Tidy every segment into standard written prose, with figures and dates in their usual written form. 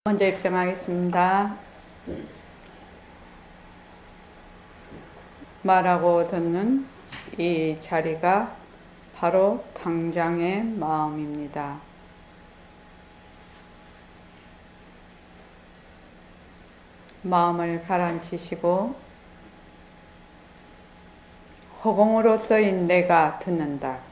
먼저 입장하겠습니다. 말하고 듣는 이 자리가 바로 당장의 마음입니다. 마음을 가라앉히시고 허공으로서인 내가 듣는다.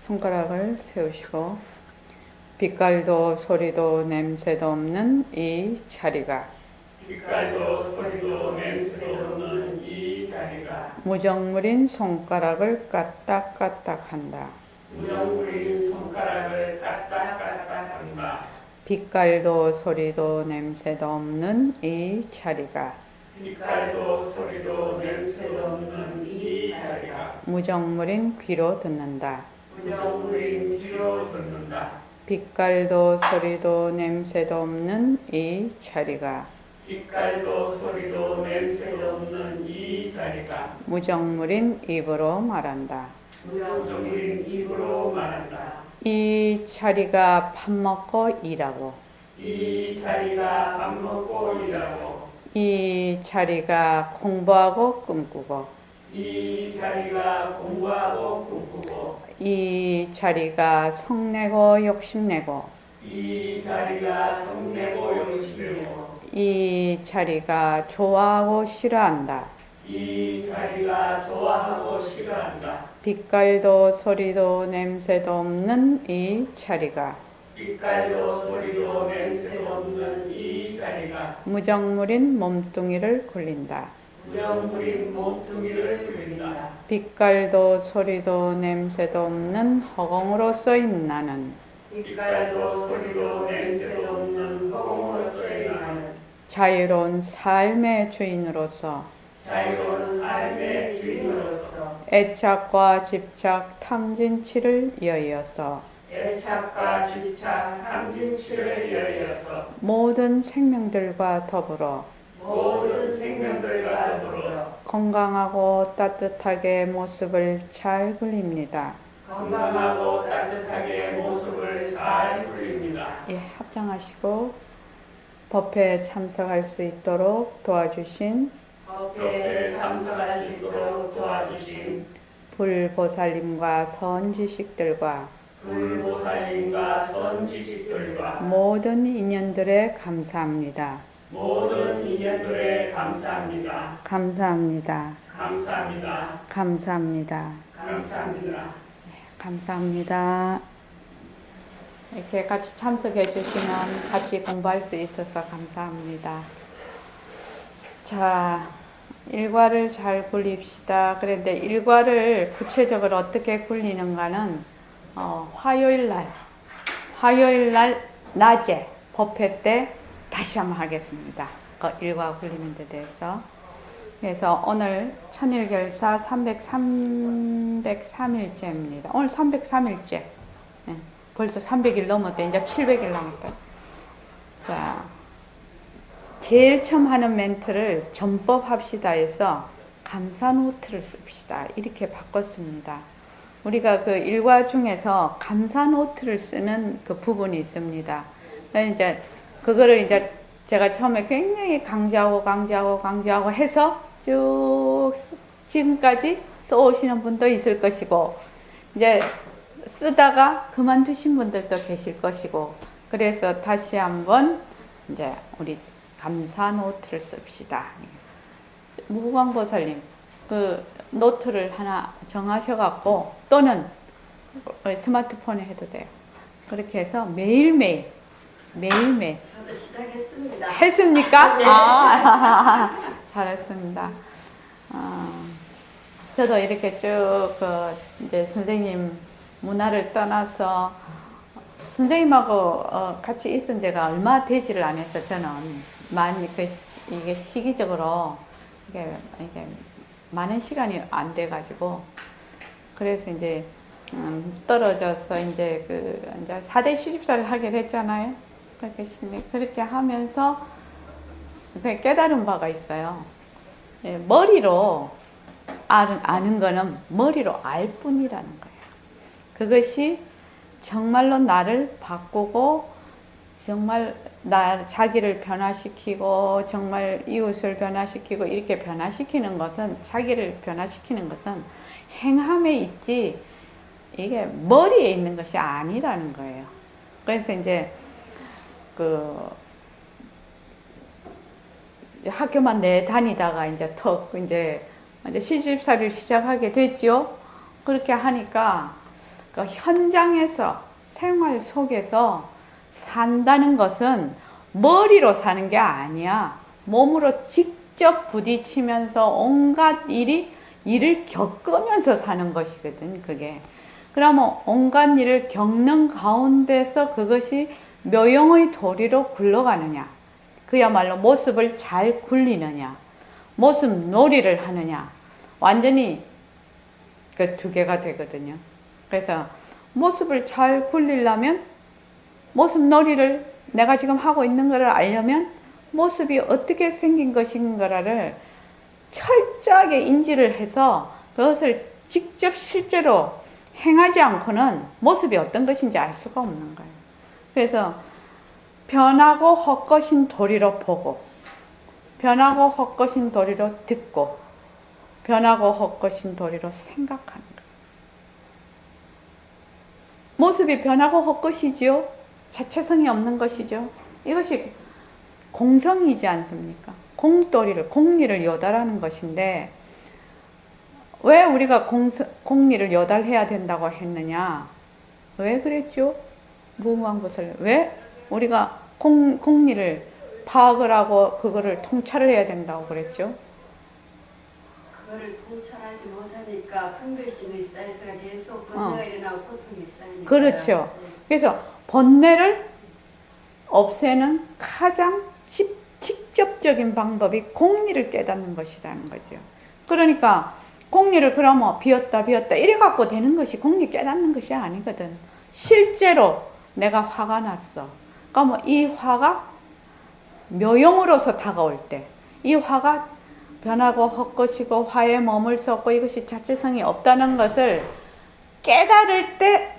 손가락을 세우시고 빛깔도 소리도 냄새도 없는 이 자리가 빛깔도 소리도 냄새도 없는 이 자리가 무정물인 손가락을 까딱까딱한다. 무정물인 손가락을 까딱까딱한다. 빛깔도 소리도 냄새도 없는 이 자리가 빛깔도 소리도 냄새도 없는 이 자리가 무정물인 귀로 듣는다. 무정물인 귀로 듣는다. 빛깔도 소리도 냄새도 없는 이 자리가 빛깔도 소리도 냄새도 없는 이 자리가 무정물인 입으로 말한다. 무정물인 입으로 말한다. 이 자리가 밥 먹고 일하고 이 자리가 밥 먹고 일하고 이 자리가 공부하고 꿈꾸고 이 자리가 공부하고 꿈꾸고 이 자리가 성내고 욕심내고 이 자리가 성내고 욕심내고 이 자리가 좋아하고 싫어한다. 이 자리가 좋아하고 싫어한다. 빛깔도 소리도 냄새도 없는 이 자리가 빛깔도 소리도 냄새도 없는 이 자리가 무정물인 몸뚱이를 굴린다. 무정물인 몸뚱이를 굴린다. 빛깔도 소리도 냄새도 없는 허공으로서인 나는 빛깔도 소리도 냄새도 없는 허공으로서의 나는 자유로운 삶의 주인으로서 자유로운 삶의 주인으로서 애착과 집착 탐진치를 이어서 애착과 집착 탐진치를 여의어서 모든 생명들과 더불어 모든 생명들과 더불어 건강하고 따뜻하게 모습을 잘 굴립니다. 건강하고 따뜻하게 모습을 잘 굴립니다. 예, 합장하시고 법회에 참석할 수 있도록 도와주신 법회에 참석할 수 있도록 도와주신 불보살님과 선지식들과 불보살님과 선지식들과 모든 인연들에 감사합니다. 모든 인연들에 감사합니다. 감사합니다. 감사합니다. 감사합니다. 감사합니다. 감사합니다. 이렇게 같이 참석해 주시면 같이 공부할 수 있어서 감사합니다. 자, 일과를 잘 굴립시다. 그런데 일과를 구체적으로 어떻게 굴리는가는 화요일 날 낮에 법회 때 다시 한번 하겠습니다. 그 일과 굴리는 데 대해서. 그래서 오늘 천일결사 303일째입니다. 오늘 303일째. 네, 벌써 300일 넘었대. 이제 700일 남았다. 자, 제일 처음 하는 멘트를 전법합시다 해서 감사노트를 씁시다. 이렇게 바꿨습니다. 우리가 그 일과 중에서 감사노트를 쓰는 그 부분이 있습니다. 이제 그거를 이제 제가 처음에 굉장히 강조하고 해서 쭉 지금까지 써오시는 분도 있을 것이고, 이제 쓰다가 그만두신 분들도 계실 것이고, 그래서 다시 한번 이제 우리 감사 노트를 씁시다. 무광보살님, 그 노트를 하나 정하셔갖고, 또는 스마트폰에 해도 돼요. 그렇게 해서 매일매일 저도 시작했습니다. 했습니까? 네. 잘했습니다. 저도 이렇게 쭉 이제 선생님 문화를 떠나서 선생님하고 같이 있은 지가 얼마 되지를 않아서 저는 많이 이게 시기적으로 이게 많은 시간이 안 돼가지고 그래서 이제 떨어져서 이제 이제 4대 시집살을 하게 됐잖아요. 그렇게 하면서 깨달은 바가 있어요. 예, 머리로 아는 거는 머리로 알 뿐이라는 거예요. 그것이 정말로 나를 바꾸고 정말 자기를 변화시키고 정말 이웃을 변화시키고 이렇게 변화시키는 것은 자기를 변화시키는 것은 행함에 있지 이게 머리에 있는 것이 아니라는 거예요. 그래서 이제 학교만 내 다니다가 이제 이제 시집살이를 시작하게 됐죠. 그렇게 하니까 그 현장에서 생활 속에서 산다는 것은 머리로 사는 게 아니야. 몸으로 직접 부딪히면서 온갖 일을 겪으면서 사는 것이거든, 그게. 그러면 온갖 일을 겪는 가운데서 그것이 묘용의 도리로 굴러가느냐. 그야말로 모습을 잘 굴리느냐. 모습 놀이를 하느냐. 완전히 그 두 개가 되거든요. 그래서 모습을 잘 굴리려면 모습 놀이를 내가 지금 하고 있는 것을 알려면 모습이 어떻게 생긴 것인가를 철저하게 인지를 해서 그것을 직접 실제로 행하지 않고는 모습이 어떤 것인지 알 수가 없는 거예요. 그래서 변하고 헛것인 도리로 보고 변하고 헛것인 도리로 듣고 변하고 헛것인 도리로 생각하는 거예요. 모습이 변하고 헛것이지요. 자체성이 없는 것이죠. 이것이 공성이지 않습니까? 공리를 요달하는 것인데 왜 우리가 공리를 요달해야 된다고 했느냐? 왜 그랬죠? 무궁한 것을 왜 우리가 공리를 파악을 하고 그거를 통찰을 해야 된다고 그랬죠? 그거를 통찰하지 못하니까 분별심의 사이즈가 계속 번뇌가 일어나고 고통이 일어나니까. 그렇죠. 그래서 번뇌를 없애는 가장 직접적인 방법이 공리를 깨닫는 것이라는 거죠. 그러니까 공리를 그러면 비었다 이래 갖고 되는 것이 공리 깨닫는 것이 아니거든. 실제로 내가 화가 났어. 그러면 이 화가 묘용으로서 다가올 때 이 화가 변하고 헛것이고 화에 머물 수 없고 이것이 자체성이 없다는 것을 깨달을 때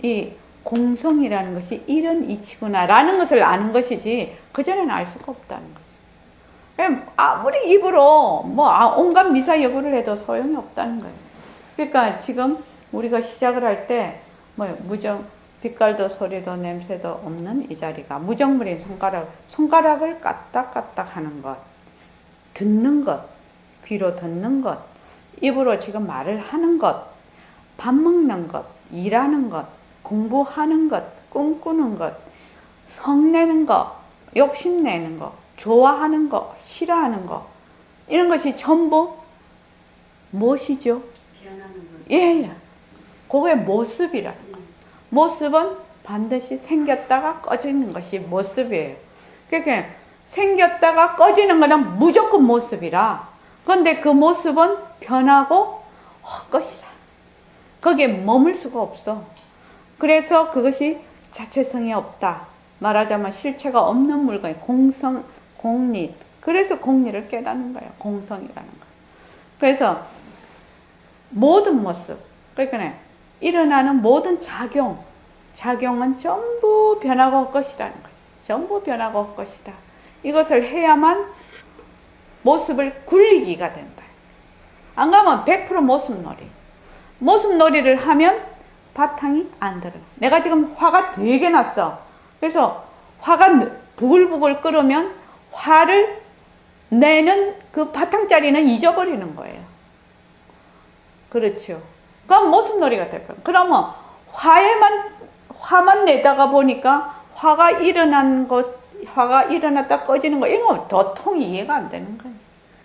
이 공성이라는 것이 이런 이치구나 라는 것을 아는 것이지 그전에는 알 수가 없다는 거죠. 아무리 입으로 온갖 미사여구를 해도 소용이 없다는 거예요. 그러니까 지금 우리가 시작을 할 때 무정 빛깔도 소리도 냄새도 없는 이 자리가 무정물인 손가락을 까딱까딱 하는 것, 듣는 것, 귀로 듣는 것, 입으로 지금 말을 하는 것, 밥 먹는 것, 일하는 것, 공부하는 것, 꿈꾸는 것, 성내는 것, 욕심내는 것, 좋아하는 것, 싫어하는 것, 이런 것이 전부 무엇이죠? 변하는 것. 예. 그게 모습이라. 모습은 반드시 생겼다가 꺼지는 것이 모습이에요. 그러니까 생겼다가 꺼지는 거는 무조건 모습이라. 그런데 그 모습은 변하고 헛것이라. 거기에 머물 수가 없어. 그래서 그것이 자체성이 없다. 말하자면 실체가 없는 물건이 공리. 그래서 공리를 깨닫는 거예요. 공성이라는 거. 그래서 모든 모습, 그러니까 일어나는 모든 작용은 전부 변하고 헛것이라는 것이. 전부 변하고 헛것이다. 이것을 해야만 모습을 굴리기가 된다. 안 가면 100% 모습놀이. 모습놀이를 하면 바탕이 안 들어. 내가 지금 화가 되게 났어. 그래서 화가 부글부글 끓으면 화를 내는 그 바탕자리는 잊어버리는 거예요. 그렇죠. 그럼 모습놀이가 될거예요. 그러면 화만 내다가 보니까 화가 일어났다 꺼지는 거, 이런 거 도통이 이해가 안 되는 거예요.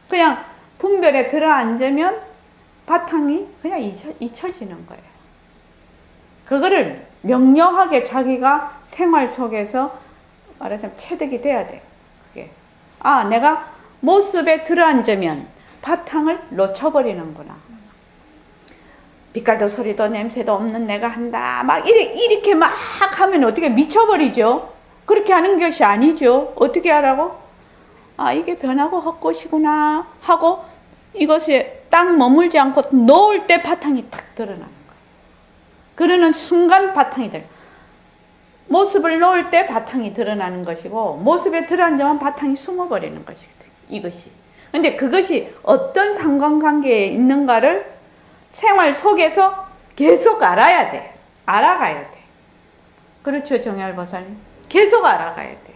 그냥 분별에 들어앉으면 바탕이 그냥 잊혀지는 거예요. 그거를 명료하게 자기가 생활 속에서 말하자면 체득이 돼야 돼요. 그게. 내가 모습에 들어앉으면 바탕을 놓쳐버리는구나. 빛깔도 소리도 냄새도 없는 내가 한다. 이렇게 막 하면 어떻게 미쳐버리죠? 그렇게 하는 것이 아니죠. 어떻게 하라고? 아, 이게 변하고 헛것이구나 하고 이것이 딱 머물지 않고 놓을 때 바탕이 탁 드러나는 거예요. 그러는 순간 바탕이 드러나요. 모습을 놓을 때 바탕이 드러나는 것이고 모습에 들어앉으면 바탕이 숨어버리는 것이거든요. 이것이. 근데 그것이 어떤 상관관계에 있는가를 생활 속에서 계속 알아야 돼. 알아가야 돼. 그렇죠, 정열 보살님? 계속 알아가야 돼.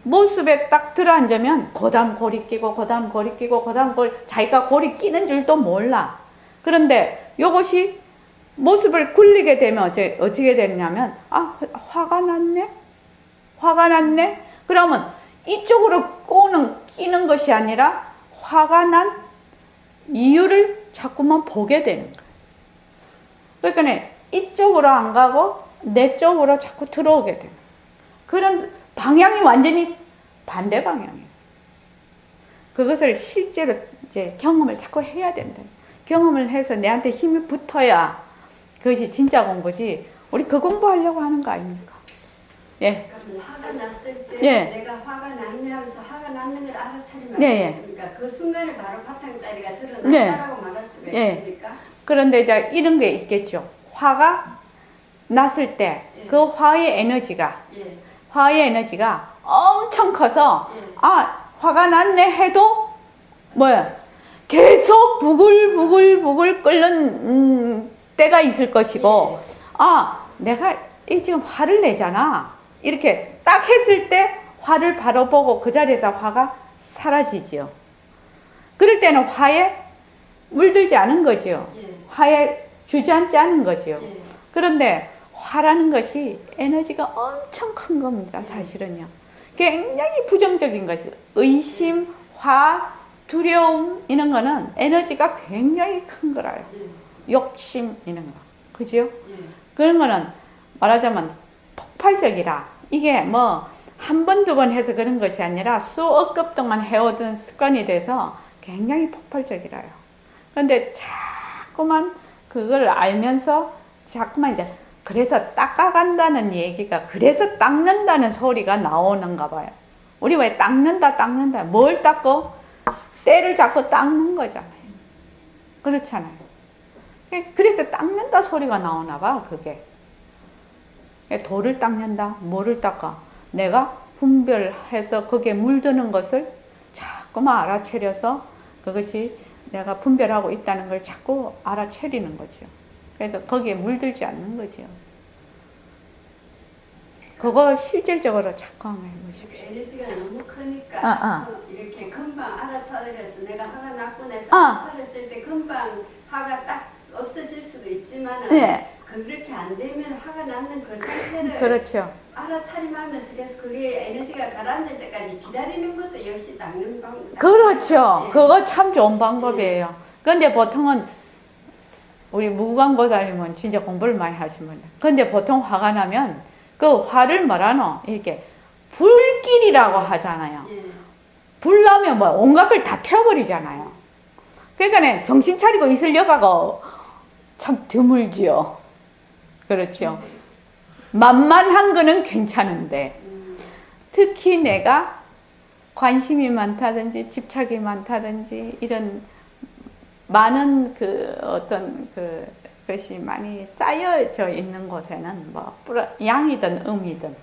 모습에 딱 들어앉으면 고담 고리 끼고 고담 고리 끼고 고담 고리 자기가 고리 끼는 줄도 몰라. 그런데 이것이 모습을 굴리게 되면 어떻게 되냐면 아, 화가 났네? 화가 났네? 그러면 이쪽으로 끼는 것이 아니라 화가 난 이유를 자꾸만 보게 되는 거예요. 그러니까 이쪽으로 안 가고 내 쪽으로 자꾸 들어오게 되는 거예요. 그런 방향이 완전히 반대 방향이에요. 그것을 실제로 이제 경험을 자꾸 해야 된다. 경험을 해서 내한테 힘이 붙어야 그것이 진짜 공부지. 우리 그 공부하려고 하는 거 아닙니까? 예. 그러면 화가 났을 때 예. 내가 화가 났네 하면서 화가 났는 걸 알아차리면 예, 예. 되겠습니까? 그 순간에 바로 바탕자리가 예. 드러난다라고 말할 수가 예. 있습니까? 그런데 이제 이런 게 있겠죠. 화가 났을 때 그 화의 에너지가 예. 화의 에너지가 엄청 커서 예. 아, 화가 났네 해도 뭐야? 계속 부글부글 끓는 때가 있을 것이고 아, 내가 지금 화를 내잖아. 이렇게 딱 했을 때 화를 바로 보고 그 자리에서 화가 사라지죠. 그럴 때는 화에 물들지 않은 거죠. 예. 화에 주저앉지 않은 거죠. 예. 그런데 화라는 것이 에너지가 엄청 큰 겁니다. 사실은요. 굉장히 부정적인 것이 의심, 화, 두려움 이런 거는 에너지가 굉장히 큰 거라요. 욕심 이런 거. 그죠? 예. 그런 거는 말하자면 폭발적이라. 이게 뭐 한 번, 두 번 해서 그런 것이 아니라 수억 급 동안 해오던 습관이 돼서 굉장히 폭발적이라요. 그런데 자꾸만 그걸 알면서 자꾸만 이제 그래서 닦아간다는 얘기가 그래서 닦는다는 소리가 나오는가 봐요. 우리 왜 닦는다 뭘 닦고? 때를 자꾸 닦는 거잖아요. 그렇잖아요. 그래서 닦는다 소리가 나오나 봐. 그게 돌을 닦는다 뭐를 닦아? 내가 분별해서 거기에 물드는 것을 자꾸만 알아채려서 그것이 내가 분별하고 있다는 걸 자꾸 알아채리는 거죠. 그래서 거기에 물들지 않는 거죠. 그거 실질적으로 자꾸 한번 해보십시오. 에너지가 너무 크니까 이렇게 금방 알아차려서 내가 화가 났고 내서 알아차렸을 때 금방 화가 딱 없어질 수도 있지만 네. 그렇게 안 되면 화가 나는 그 상태를 그렇죠. 알아차림하면서 계속 그게 에너지가 가라앉을 때까지 기다리는 것도 역시 닦는 방법. 그렇죠. 예. 그거 참 좋은 방법이에요. 그런데 보통은 우리 무광보살님은 진짜 공부를 많이 하신 분이에요. 근데 보통 화가 나면 그 화를 뭐라노? 이렇게 불길이라고 하잖아요. 예. 불 나면 뭐 온갖 걸 다 태워버리잖아요. 그러니까 정신 차리고 있을 여가가 참 드물지요. 그렇죠. 만만한 거는 괜찮은데 특히 내가 관심이 많다든지 집착이 많다든지 이런 많은 그 어떤 것이 많이 쌓여져 있는 곳에는 뭐 양이든 음이든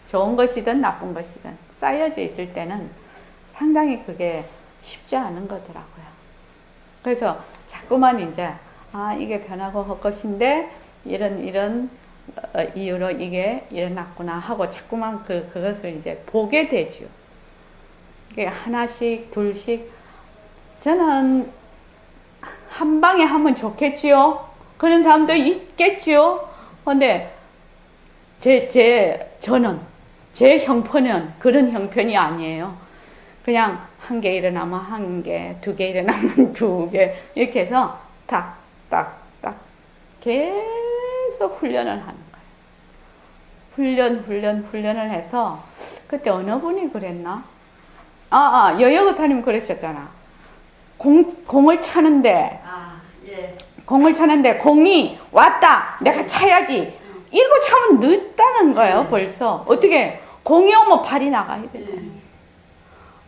좋은 것이든 나쁜 것이든 쌓여져 있을 때는 상당히 그게 쉽지 않은 거더라고요. 그래서 자꾸만 이제 이게 변하고 헛것인데 이런 이유로 이게 일어났구나 하고 자꾸만 그것을 이제 보게 되죠. 이게 하나씩 둘씩 저는 한 방에 하면 좋겠지요. 그런 사람도 있겠지요. 근데 저는 제 형편은 그런 형편이 아니에요. 그냥 한 개 일어나면 한 개, 두 개 일어나면 두 개 이렇게 해서 딱 계속 훈련을 하는 거예요. 훈련을 해서 그때 어느 분이 그랬나? 여여고사님 그러셨잖아. 공을 차는데 예. 공을 차는데 공이 왔다. 내가 차야지. 이러고 차면 늦다는 거예요. 벌써. 어떻게 공이 오면 발이 나가야 돼.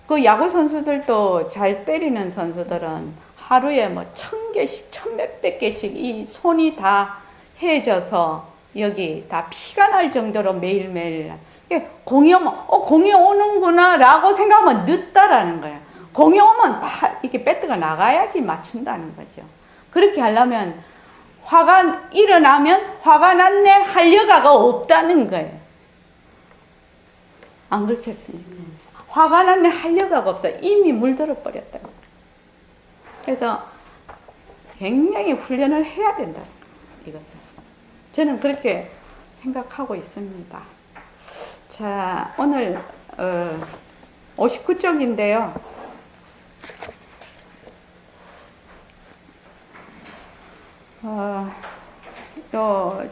그 야구 선수들도 잘 때리는 선수들은 하루에 뭐 1000개씩, 1000몇백 개씩 이 손이 다 해져서 여기 다 피가 날 정도로 매일매일 공이 오면 공이 오는구나 라고 생각하면 늦다라는 거예요. 공이 오면 이렇게 배트가 나가야지 맞춘다는 거죠. 그렇게 하려면 화가 일어나면 화가 났네 할 여가가 없다는 거예요. 안 그렇겠습니까? 화가 났네 할 여가가 없어. 이미 물들어 버렸다고. 그래서 굉장히 훈련을 해야 된다. 이것은 저는 그렇게 생각하고 있습니다. 자, 오늘 59쪽인데요.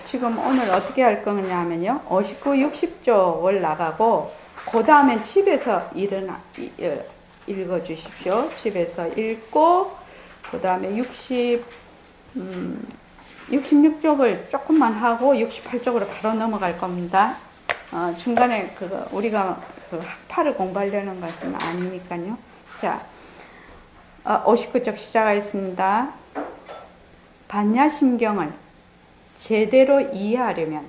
지금 오늘 어떻게 할 거냐면요. 59, 60쪽을 나가고 그 다음엔 집에서 읽어 주십시오. 집에서 읽고 그 다음에 66쪽을 조금만 하고 68쪽으로 바로 넘어갈 겁니다. 중간에 우리가 학파를 공부하려는 것은 아니니까요. 자, 59쪽 시작하겠습니다. 반야심경을 제대로 이해하려면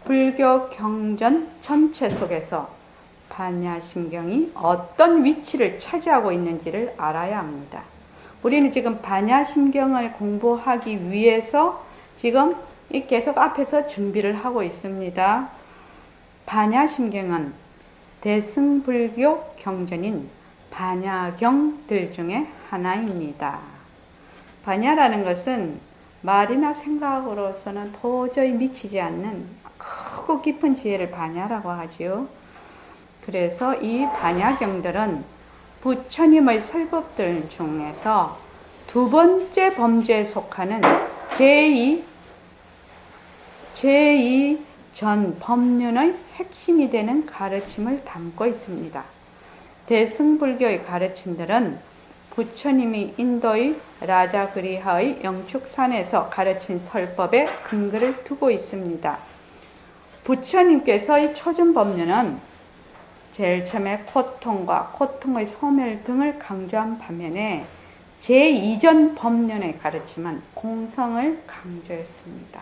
불교 경전 전체 속에서 반야심경이 어떤 위치를 차지하고 있는지를 알아야 합니다. 우리는 지금 반야심경을 공부하기 위해서 지금 계속 앞에서 준비를 하고 있습니다. 반야심경은 대승불교 경전인 반야경들 중에 하나입니다. 반야라는 것은 말이나 생각으로서는 도저히 미치지 않는 크고 깊은 지혜를 반야라고 하지요. 그래서 이 반야경들은 부처님의 설법들 중에서 두 번째 범주에 속하는 제2 전 법륜의 핵심이 되는 가르침을 담고 있습니다. 대승불교의 가르침들은 부처님이 인도의 라자그리하의 영축산에서 가르친 설법에 근거를 두고 있습니다. 부처님께서의 초준법륜은 제일 처음에 고통과 고통의 소멸 등을 강조한 반면에 제2전 법륜의 가르침은 공성을 강조했습니다.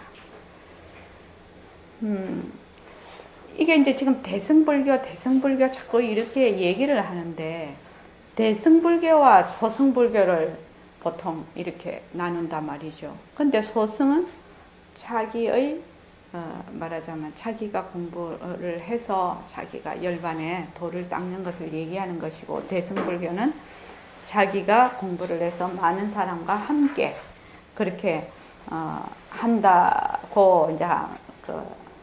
이게 이제 지금 대승불교 자꾸 이렇게 얘기를 하는데 대승불교와 소승불교를 보통 이렇게 나눈단 말이죠. 근데 소승은 자기의 말하자면 자기가 공부를 해서 자기가 열반에 도를 닦는 것을 얘기하는 것이고, 대승불교는 자기가 공부를 해서 많은 사람과 함께 그렇게 한다고 이제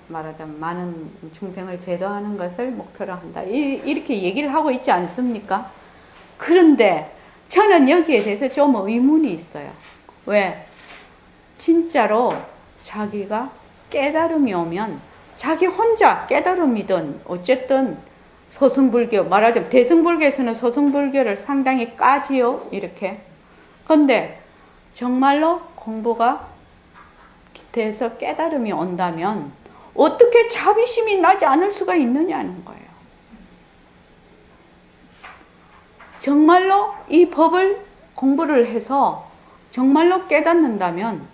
말하자면 많은 중생을 제도하는 것을 목표로 한다. 이렇게 얘기를 하고 있지 않습니까? 그런데 저는 여기에 대해서 좀 의문이 있어요. 왜? 진짜로 자기가 깨달음이 오면 자기 혼자 깨달음이든 어쨌든 소승불교, 말하자면 대승불교에서는 소승불교를 상당히 까지요. 이렇게. 근데 정말로 공부가 돼서 깨달음이 온다면 어떻게 자비심이 나지 않을 수가 있느냐는 거예요. 정말로 이 법을 공부를 해서 정말로 깨닫는다면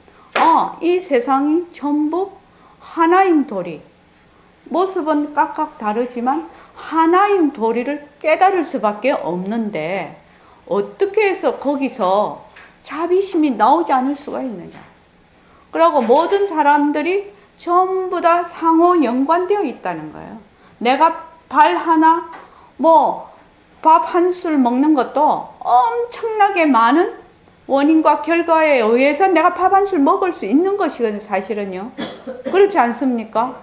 이 세상이 전부 하나인 도리, 모습은 각각 다르지만 하나인 도리를 깨달을 수밖에 없는데 어떻게 해서 거기서 자비심이 나오지 않을 수가 있느냐. 그리고 모든 사람들이 전부 다 상호 연관되어 있다는 거예요. 내가 발 하나, 밥 한 술 먹는 것도 엄청나게 많은 원인과 결과에 의해서 내가 밥 한 술 먹을 수 있는 것이거든요, 사실은요. 그렇지 않습니까?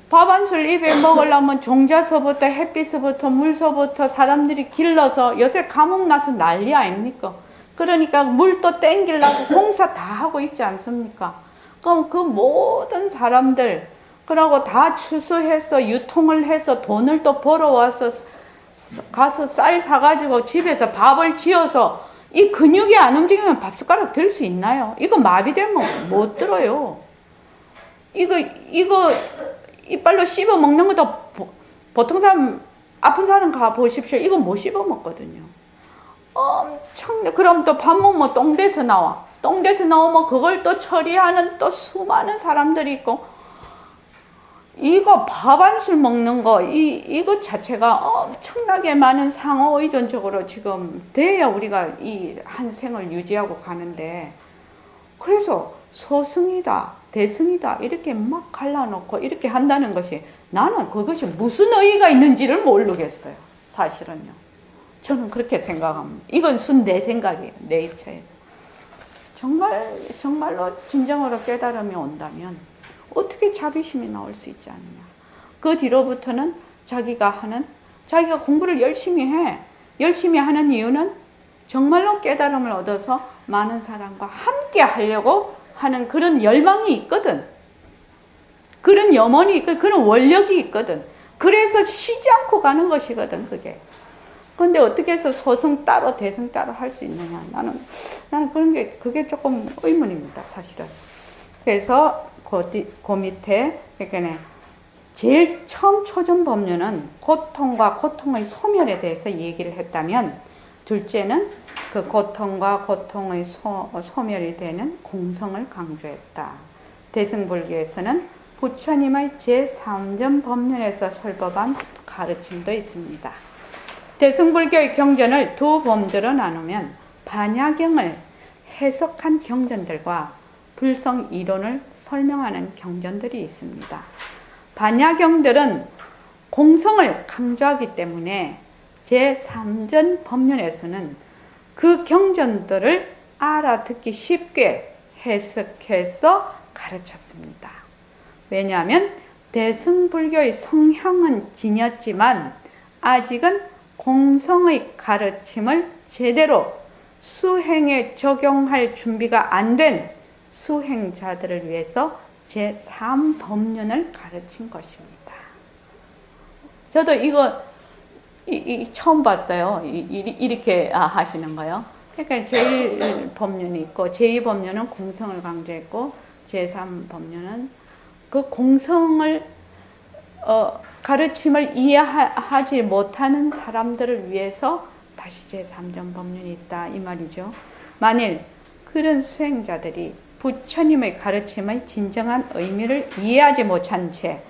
밥 한 술 입에 먹으려면 종자서부터 햇빛서부터 물서부터 사람들이 길러서 요새 감옥 나서 난리 아닙니까? 그러니까 물도 땡기려고 공사 다 하고 있지 않습니까? 그럼 그 모든 사람들, 그러고 다 추수해서 유통을 해서 돈을 또 벌어와서 가서 쌀 사가지고 집에서 밥을 지어서 이 근육이 안 움직이면 밥숟가락 들 수 있나요? 이거 마비되면 못 들어요. 이거 이빨로 씹어 먹는 것도 보통 사람 아픈 사람 가 보십시오. 이거 못 씹어 먹거든요. 엄청, 그럼 또 밥 먹으면 똥돼서 나와. 똥돼서 나오면 그걸 또 처리하는 또 수많은 사람들이 있고, 이거 밥 한 술 먹는 거, 이것 자체가 엄청나게 많은 상호 의존적으로 지금 돼야 우리가 이 한 생을 유지하고 가는데, 그래서 소승이다, 대승이다, 이렇게 막 갈라놓고 이렇게 한다는 것이, 나는 그것이 무슨 의의가 있는지를 모르겠어요. 사실은요. 저는 그렇게 생각합니다. 이건 순 내 생각이에요. 내 입장에서. 정말로 진정으로 깨달음이 온다면 어떻게 자비심이 나올 수 있지 않느냐. 그 뒤로부터는 자기가 공부를 열심히 해. 열심히 하는 이유는 정말로 깨달음을 얻어서 많은 사람과 함께 하려고 하는 그런 열망이 있거든. 그런 염원이 있거든. 그런 원력이 있거든. 그래서 쉬지 않고 가는 것이거든, 그게. 근데 어떻게 해서 소승 따로 대승 따로 할 수 있느냐. 나는 그게 조금 의문입니다, 사실은. 그래서 그 밑에, 그러니까 제일 처음 초전 법륜은 고통과 고통의 소멸에 대해서 얘기를 했다면, 둘째는 그 고통과 고통의 소멸이 되는 공성을 강조했다. 대승불교에서는 부처님의 제3전 법륜에서 설법한 가르침도 있습니다. 대승불교의 경전을 두 범주로 나누면 반야경을 해석한 경전들과 불성 이론을 설명하는 경전들이 있습니다. 반야경들은 공성을 강조하기 때문에 제3전 법륜에서는 그 경전들을 알아듣기 쉽게 해석해서 가르쳤습니다. 왜냐하면 대승불교의 성향은 지녔지만 아직은 공성의 가르침을 제대로 수행에 적용할 준비가 안 된 수행자들을 위해서 제3법륜을 가르친 것입니다. 저도 이거 처음 봤어요. 이렇게 하시는 거요. 그러니까 제1법륜이 있고, 제2법륜은 공성을 강조했고, 제3법륜은 그 공성을 가르침을 이해하지 못하는 사람들을 위해서 다시 제3전 법륜이 있다, 이 말이죠. 만일 그런 수행자들이 부처님의 가르침의 진정한 의미를 이해하지 못한 채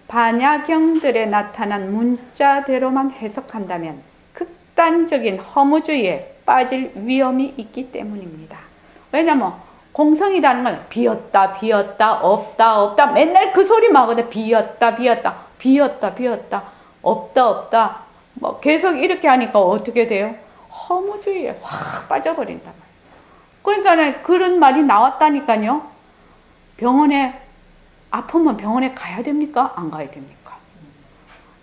반야경들에 나타난 문자대로만 해석한다면 극단적인 허무주의에 빠질 위험이 있기 때문입니다. 왜냐하면 공성이라는 건 비었다, 없다, 맨날 그 소리만 하거든. 비었다, 없다. 뭐 계속 이렇게 하니까 어떻게 돼요? 허무주의에 확 빠져버린단 말이에요. 그러니까 그런 말이 나왔다니까요. 아프면 병원에 가야 됩니까? 안 가야 됩니까?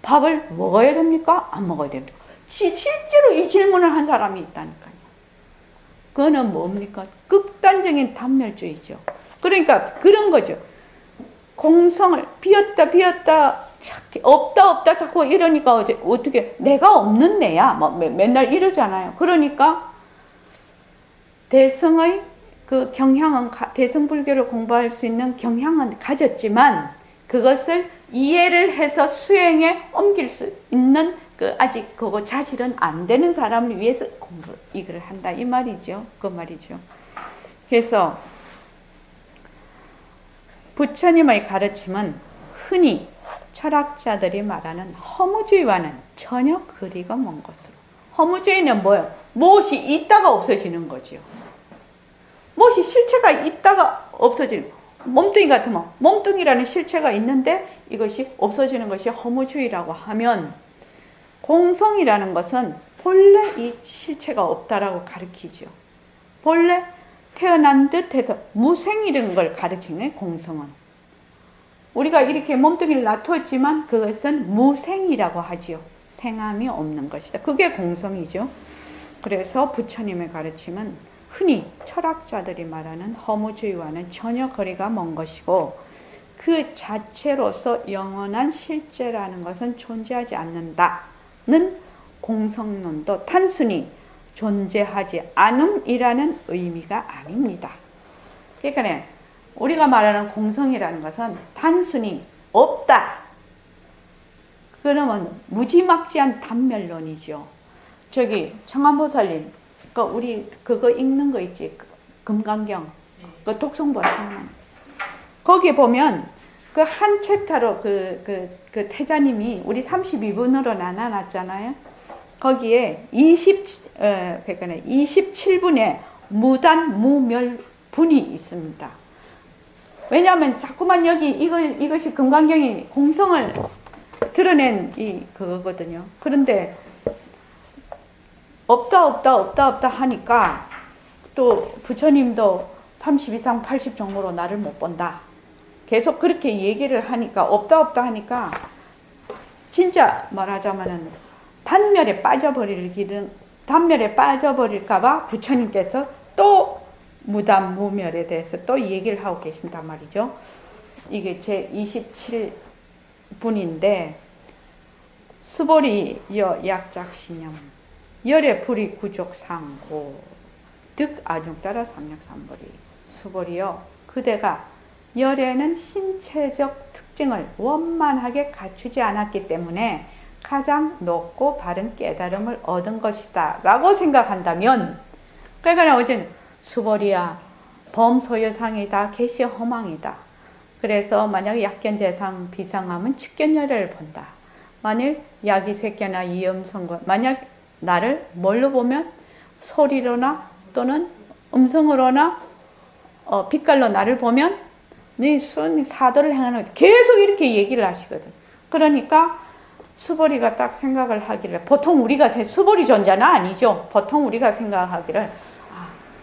밥을 먹어야 됩니까? 안 먹어야 됩니까? 실제로 이 질문을 한 사람이 있다니까요. 그거는 뭡니까? 극단적인 단멸주의죠. 그러니까 그런 거죠. 공성을 비었다, 없다 자꾸 이러니까 어떻게 내가 없는 내야 뭐 맨날 이러잖아요. 그러니까 대승의 그 경향은 대승불교를 공부할 수 있는 경향은 가졌지만 그것을 이해를 해서 수행에 옮길 수 있는 아직 그거 자질은 안 되는 사람을 위해서 이걸 한다 이 말이죠. 그 말이죠. 그래서 부처님의 가르침은 흔히 철학자들이 말하는 허무주의와는 전혀 거리가 먼 것으로. 허무주의는 뭐예요? 무엇이 있다가 없어지는 거지요. 무엇이 실체가 있다가 없어지는 거. 몸뚱이 같으면 몸뚱이라는 실체가 있는데 이것이 없어지는 것이 허무주의라고 하면, 공성이라는 것은 본래 이 실체가 없다라고 가르치죠. 본래 태어난 듯해서 무생이라는 걸 가르치는 공성은. 우리가 이렇게 몸뚱이를 놔두었지만 그것은 무생이라고 하지요. 생함이 없는 것이다. 그게 공성이죠. 그래서 부처님의 가르침은 흔히 철학자들이 말하는 허무주의와는 전혀 거리가 먼 것이고, 그 자체로서 영원한 실제라는 것은 존재하지 않는다는 공성론도 단순히 존재하지 않음이라는 의미가 아닙니다. 그러니까 우리가 말하는 공성이라는 것은 단순히 없다, 그러면 무지막지한 단멸론이죠. 저기 청안보살님, 그 우리 그거 읽는 거 있지, 금강경, 그 독송본 하나. 거기 보면 그 한 챕터로 그 태자님이 우리 32분으로 나눠놨잖아요. 거기에 27분의 무단 무멸분이 있습니다. 왜냐하면 자꾸만 여기 이것이 금강경이 공성을 드러낸 그거거든요. 그런데 없다 하니까 또 부처님도 30 이상 80 정도로 나를 못 본다. 계속 그렇게 얘기를 하니까 없다 하니까 진짜 말하자면은 단멸에 빠져버릴까봐 부처님께서 또 무단 무멸에 대해서 또 얘기를 하고 계신단 말이죠. 이게 제 27분인데 수보리여 약작신념 열의 불이 구족상고 득 아중따라 삼력삼보리 수보리여 그대가 열에는 신체적 특징을 원만하게 갖추지 않았기 때문에 가장 높고 바른 깨달음을 얻은 것이다 라고 생각한다면, 그러니까 어제는 수보리야 범소유상이다 개시 허망이다. 그래서 만약 약견재상 비상하면 측견열애를 본다. 만일 야기색견나 이음성과 만약 나를 뭘로 보면 소리로나 또는 음성으로나 빛깔로 나를 보면 네 순 사도를 행하는 계속 이렇게 얘기를 하시거든. 그러니까 수보리가 딱 생각을 하기를, 보통 우리가 수보리 존재는 아니죠. 보통 우리가 생각하기를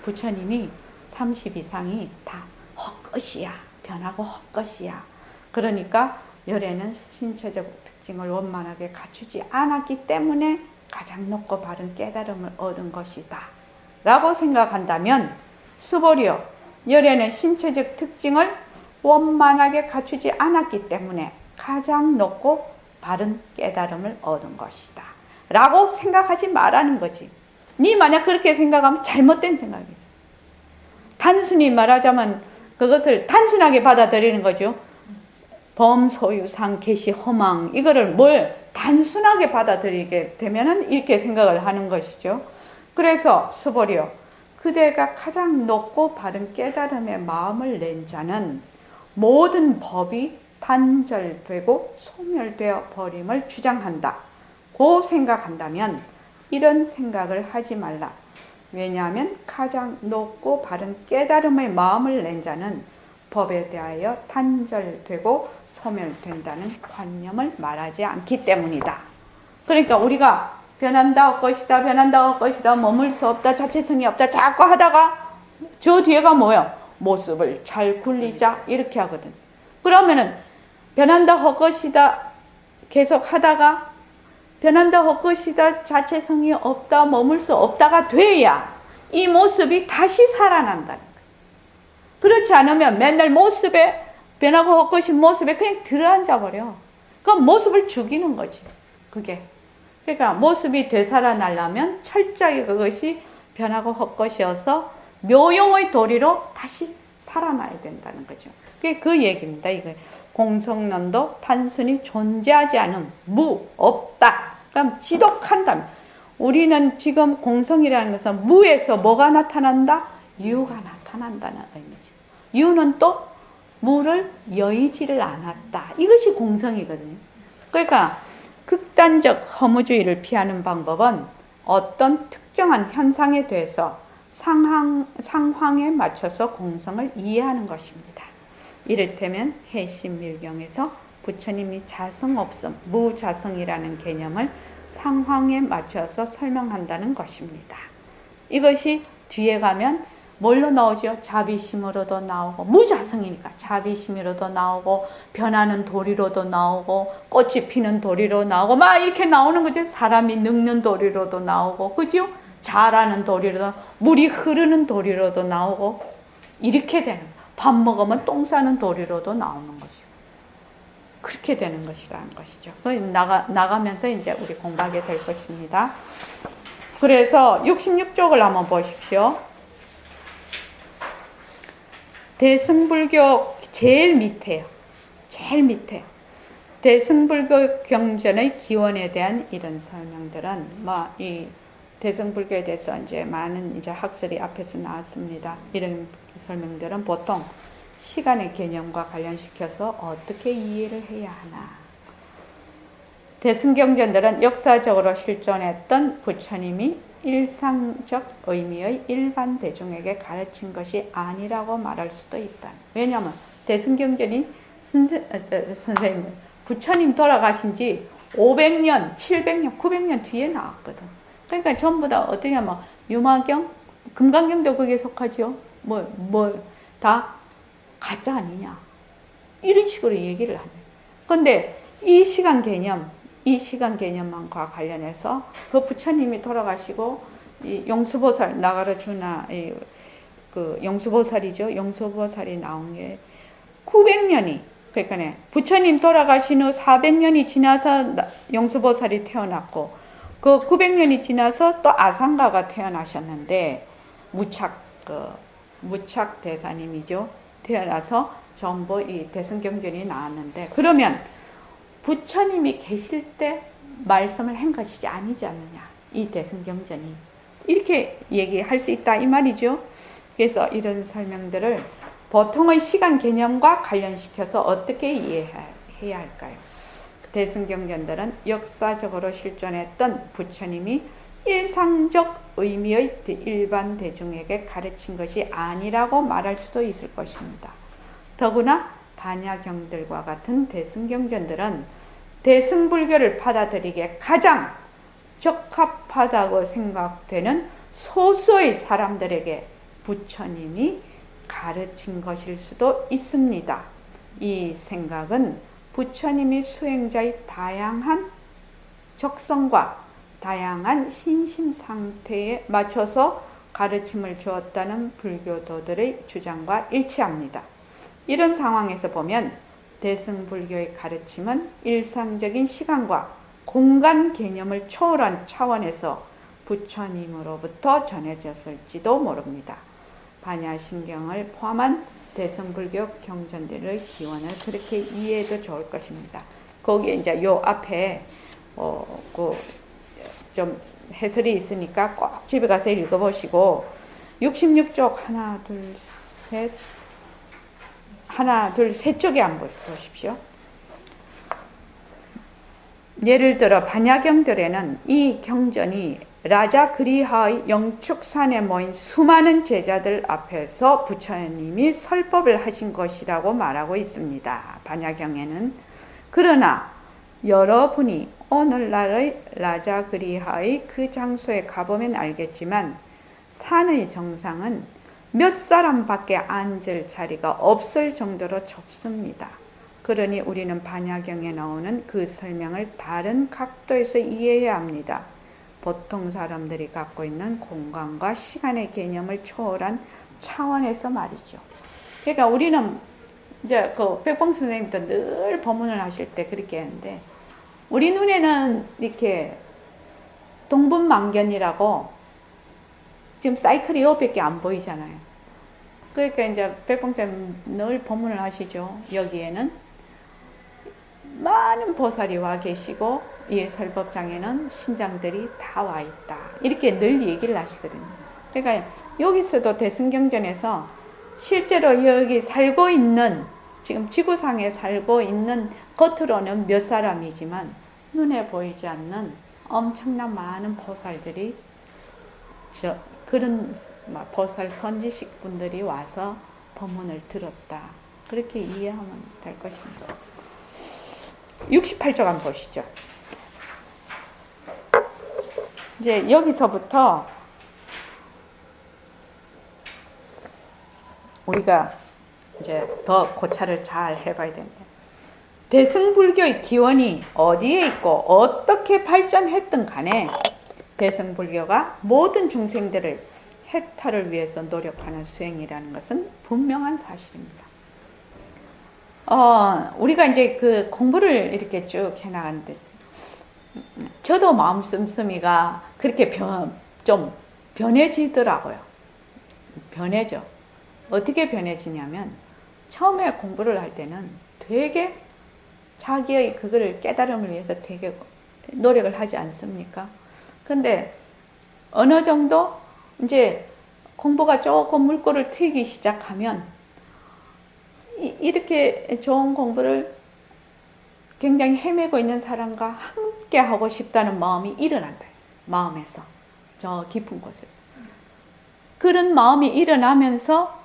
부처님이 30 이상이 다 헛것이야. 변하고 헛것이야. 그러니까 열에는 신체적 특징을 원만하게 갖추지 않았기 때문에 가장 높고 바른 깨달음을 얻은 것이다 라고 생각한다면, 수보리여 열에는 신체적 특징을 원만하게 갖추지 않았기 때문에 가장 높고 바른 깨달음을 얻은 것이다 라고 생각하지 말라는 거지. 네 만약 그렇게 생각하면 잘못된 생각이죠. 단순히 말하자면 그것을 단순하게 받아들이는 거죠. 범소유상 개시 허망 이거를 뭘 단순하게 받아들이게 되면은 이렇게 생각을 하는 것이죠. 그래서 수보리여 그대가 가장 높고 바른 깨달음의 마음을 낸 자는 모든 법이 단절되고 소멸되어 버림을 주장한다 고 생각한다면 이런 생각을 하지 말라. 왜냐하면 가장 높고 바른 깨달음의 마음을 낸 자는 법에 대하여 단절되고 소멸된다는 관념을 말하지 않기 때문이다. 그러니까 우리가 변한다 헛것이다 변한다 헛것이다 머물 수 없다 자체성이 없다 자꾸 하다가 저 뒤에가 뭐야? 모습을 잘 굴리자 이렇게 하거든. 그러면은 변한다 헛것이다 계속 하다가 변한다 헛것이다 자체성이 없다 머물 수 없다가 돼야 이 모습이 다시 살아난다는 거예요. 그렇지 않으면 맨날 모습에 변하고 헛것인 모습에 그냥 들어앉아 버려. 그럼 모습을 죽이는 거지. 그게. 그러니까 모습이 되살아나려면 철저히 그것이 변하고 헛것이어서 묘용의 도리로 다시 살아나야 된다는 거죠. 그게 그 얘기입니다. 이거 공성론도 단순히 존재하지 않은 무, 없다. 그럼 지독한다. 우리는 지금 공성이라는 것은 무에서 뭐가 나타난다? 유가 나타난다는 의미죠. 유는 또 무를 여의지를 않았다. 이것이 공성이거든요. 그러니까 극단적 허무주의를 피하는 방법은 어떤 특정한 현상에 대해서 상황에 맞춰서 공성을 이해하는 것입니다. 이를테면 해심밀경에서 부처님이 자성없음, 무자성이라는 개념을 상황에 맞춰서 설명한다는 것입니다. 이것이 뒤에 가면 뭘로 나오죠? 자비심으로도 나오고, 무자성이니까 자비심으로도 나오고, 변하는 도리로도 나오고, 꽃이 피는 도리로 나오고, 막 이렇게 나오는 거죠. 사람이 늙는 도리로도 나오고, 그죠? 자라는 도리로도, 물이 흐르는 도리로도 나오고, 이렇게 되는 거예요. 밥 먹으면 똥 싸는 도리로도 나오는 거죠. 그렇게 되는 것이라는 것이죠. 나가면서 이제 우리 공부하게 될 것입니다. 그래서 66쪽을 한번 보십시오. 대승불교 제일 밑에요. 제일 밑에. 대승불교 경전의 기원에 대한 이런 설명들은 이 대승불교에 대해서 이제 많은 이제 학설이 앞에서 나왔습니다. 이런 설명들은 보통 시간의 개념과 관련시켜서 어떻게 이해를 해야 하나. 대승경전들은 역사적으로 실존했던 부처님이 일상적 의미의 일반 대중에게 가르친 것이 아니라고 말할 수도 있다. 왜냐하면 대승경전이 선생님 부처님 돌아가신 지 500년, 700년, 900년 뒤에 나왔거든. 그러니까 전부 다 어떻게 하면 유마경, 금강경도 거기에 속하죠. 다 가짜 아니냐. 이런 식으로 얘기를 하네. 근데 이 시간 개념만과 관련해서 그 부처님이 돌아가시고 이 용수보살 나가라 주나 그 용수보살이죠. 용수보살이 나온 게 900년이 그러니까 부처님 돌아가신 후 400년이 지나서 용수보살이 태어났고 그 900년이 지나서 또 아상가가 태어나셨는데 무착 대사님이죠. 태어나서 전부 이 대승경전이 나왔는데 그러면 부처님이 계실 때 말씀을 한 것이지 아니지 않느냐. 이 대승경전이. 이렇게 얘기할 수 있다 이 말이죠. 그래서 이런 설명들을 보통의 시간 개념과 관련시켜서 어떻게 이해해야 할까요? 대승경전들은 역사적으로 실존했던 부처님이 일상적 의미의 일반 대중에게 가르친 것이 아니라고 말할 수도 있을 것입니다. 더구나 반야경들과 같은 대승경전들은 대승불교를 받아들이기에 가장 적합하다고 생각되는 소수의 사람들에게 부처님이 가르친 것일 수도 있습니다. 이 생각은 부처님이 수행자의 다양한 적성과 다양한 신심 상태에 맞춰서 가르침을 주었다는 불교도들의 주장과 일치합니다. 이런 상황에서 보면 대승불교의 가르침은 일상적인 시간과 공간 개념을 초월한 차원에서 부처님으로부터 전해졌을지도 모릅니다. 반야심경을 포함한 대승불교 경전들의 기원을 그렇게 이해해도 좋을 것입니다. 거기에 이제 요 앞에 좀 해설이 있으니까 꼭 집에 가서 읽어보시고 66쪽 하나 둘 셋 쪽에 한번 보십시오. 예를 들어 반야경들에는 이 경전이 라자 그리하의 영축산에 모인 수많은 제자들 앞에서 부처님이 설법을 하신 것이라고 말하고 있습니다. 반야경에는. 그러나 여러분이 오늘날의 라자 그리하의 그 장소에 가보면 알겠지만 산의 정상은 몇 사람밖에 앉을 자리가 없을 정도로 좁습니다. 그러니 우리는 반야경에 나오는 그 설명을 다른 각도에서 이해해야 합니다. 보통 사람들이 갖고 있는 공간과 시간의 개념을 초월한 차원에서 말이죠. 그러니까 우리는 이제 그 백봉 선생님도 늘 법문을 하실 때 그렇게 하는데 우리 눈에는 이렇게 동분만견이라고 지금 사이클이 이것밖에 안 보이잖아요. 그러니까 이제 백봉 선생님 늘 법문을 하시죠. 여기에는 많은 보살이 와 계시고 이 설법장에는 신장들이 다 와 있다. 이렇게 늘 얘기를 하시거든요. 그러니까 여기서도 대승경전에서 실제로 여기 살고 있는 지금 지구상에 살고 있는 겉으로는 몇 사람이지만 눈에 보이지 않는 엄청난 많은 보살들이 그런 보살 선지식 분들이 와서 법문을 들었다. 그렇게 이해하면 될 것입니다. 68쪽 한번 보시죠. 이제 여기서부터 우리가 이제 더 고찰을 잘 해봐야 됩니다. 대승불교의 기원이 어디에 있고 어떻게 발전했든 간에 대승불교가 모든 중생들을 해탈을 위해서 노력하는 수행이라는 것은 분명한 사실입니다. 우리가 이제 그 공부를 이렇게 쭉 해나가는데 저도 마음 씀씀이가 그렇게 좀 변해지더라고요. 변해져. 어떻게 변해지냐면 처음에 공부를 할 때는 되게 자기의 그거를 깨달음을 위해서 되게 노력을 하지 않습니까? 근데 어느 정도 이제 공부가 조금 물꼬를 트이기 시작하면 이렇게 좋은 공부를 굉장히 헤매고 있는 사람과 함께 하고 싶다는 마음이 일어난다. 마음에서. 저 깊은 곳에서. 그런 마음이 일어나면서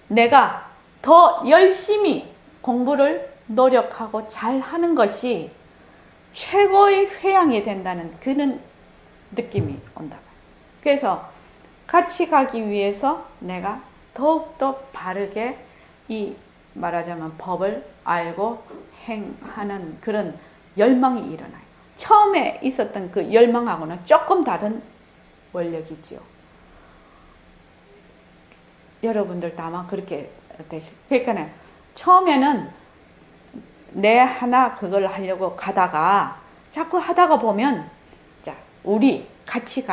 내가 더 열심히 공부를 노력하고 잘 하는 것이 최고의 회양이 된다는 그런 느낌이 온다. 그래서 같이 가기 위해서 내가 더욱더 바르게 이 말하자면 법을 알고 행하는 그런 열망이 일어나요. 처음에 있었던 그 열망하고는 조금 다른 원력이지요. 여러분들도 아마 그렇게 되실. 그러니까 처음에는 내 하나 그걸 하려고 가다가 자꾸 하다가 보면 자, 우리 같이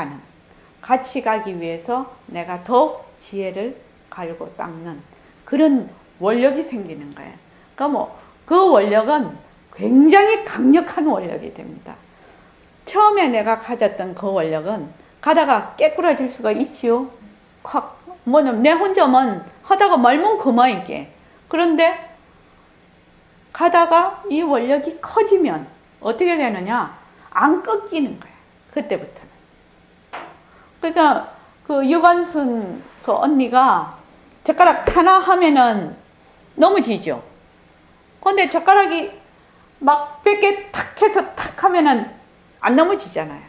가기 위해서 내가 더 지혜를 갈고 닦는 그런 원력이 생기는 거예요. 그러니까 그 원력은 굉장히 강력한 원력이 됩니다. 처음에 내가 가졌던 그 원력은 가다가 깨꾸라질 수가 있지요. 확 뭐냐면 내 혼자만 하다가 말면 그만이게. 그런데 가다가 이 원력이 커지면 어떻게 되느냐? 안 꺾이는 거예요. 그때부터는. 그러니까 그 유관순 그 언니가 젓가락 하나 하면은 넘어지죠. 근데 젓가락이 막 100개 탁 해서 탁 하면은 안 넘어지잖아요.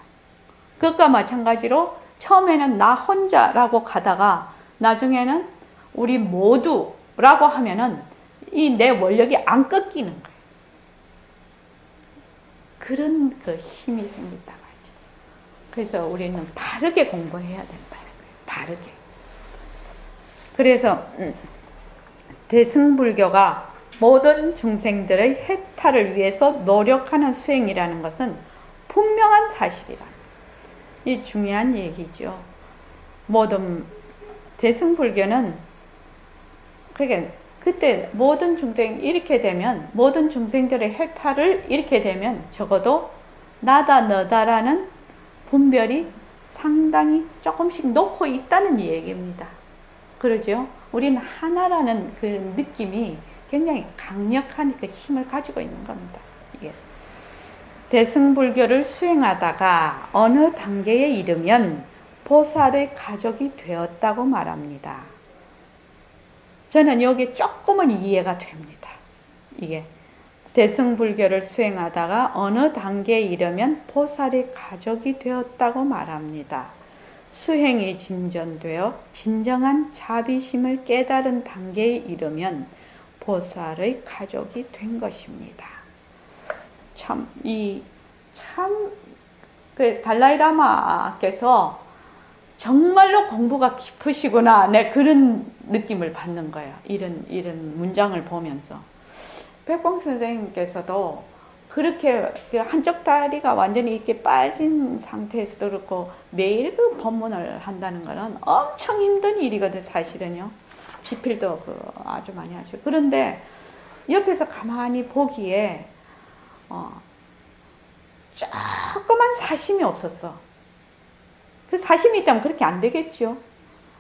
그것과 마찬가지로 처음에는 나 혼자라고 가다가 나중에는 우리 모두라고 하면은 이 내 원력이 안 꺾이는 거예요. 그런 그 힘이 생긴다 말이죠. 그래서 우리는 바르게 공부해야 된다는 거예요. 바르게. 그래서 대승불교가 모든 중생들의 해탈을 위해서 노력하는 수행이라는 것은 분명한 사실이다. 이 중요한 얘기죠. 모든 대승불교는 그게 그때 모든 중생 이렇게 되면 모든 중생들의 해탈을 이렇게 되면 적어도 나다 너다라는 분별이 상당히 조금씩 놓고 있다는 얘기입니다. 그러죠? 우리는 하나라는 그 느낌이 굉장히 강력한 그 힘을 가지고 있는 겁니다. 이게. 대승불교를 수행하다가 어느 단계에 이르면 보살의 가족이 되었다고 말합니다. 저는 여기 조금은 이해가 됩니다. 이게 대승불교를 수행하다가 어느 단계에 이르면 보살의 가족이 되었다고 말합니다. 수행이 진전되어 진정한 자비심을 깨달은 단계에 이르면 보살의 가족이 된 것입니다. 그 달라이라마께서 정말로 공부가 깊으시구나. 내 그런 느낌을 받는 거예요. 이런 문장을 보면서. 백봉 선생님께서도 그렇게 한쪽 다리가 완전히 이렇게 빠진 상태에서도 그렇고 매일 그 법문을 한다는 거는 엄청 힘든 일이거든, 사실은요. 지필도 아주 많이 하시고. 그런데 옆에서 가만히 보기에 조그만 사심이 없었어. 그 사심이 있다면 그렇게 안 되겠죠.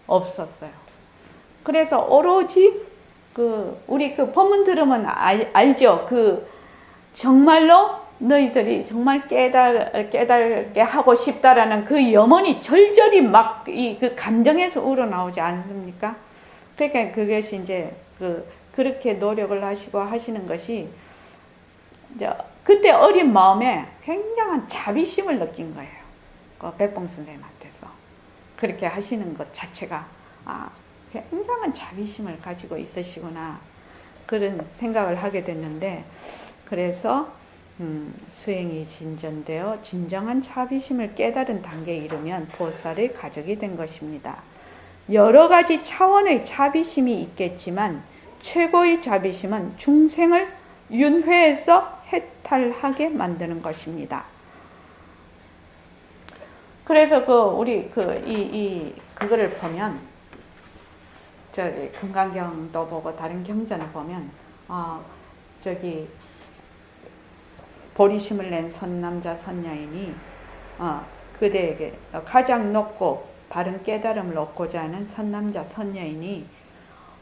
없었어요. 그래서 오로지 우리 법문 들으면 알죠. 정말로 너희들이 정말 깨달게 하고 싶다라는 그 염원이 절절히 막 그 감정에서 우러나오지 않습니까? 그러니까 그것이 이제 그렇게 노력을 하시고 하시는 것이 이제 그때 어린 마음에 굉장한 자비심을 느낀 거예요. 백봉 선생님한테서 그렇게 하시는 것 자체가 굉장한 자비심을 가지고 있으시구나 그런 생각을 하게 됐는데 그래서 수행이 진전되어 진정한 자비심을 깨달은 단계에 이르면 보살의 가족이 된 것입니다. 여러 가지 차원의 자비심이 있겠지만 최고의 자비심은 중생을 윤회에서 해탈하게 만드는 것입니다. 그래서 우리 그거를 보면 금강경도 보고 다른 경전을 보면 보리심을 낸 선남자 선여인이 그대에게 가장 높고 바른 깨달음을 얻고자 하는 선남자 선여인이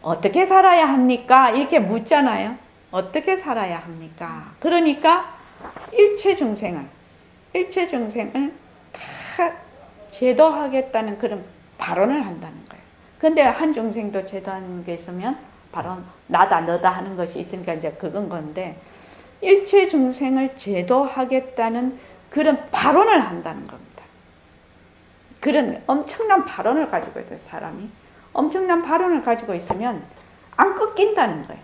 어떻게 살아야 합니까? 이렇게 묻잖아요. 어떻게 살아야 합니까? 그러니까 일체 중생을 다 제도하겠다는 그런 발언을 한다는 거예요. 근데 한 중생도 제도하는 게 있으면 발언 나다 너다 하는 것이 있으니까 이제 그건 건데 일체 중생을 제도하겠다는 그런 발언을 한다는 겁니다. 그런 엄청난 발언을 가지고 있어요. 사람이 엄청난 발언을 가지고 있으면 안 꺾인다는 거예요.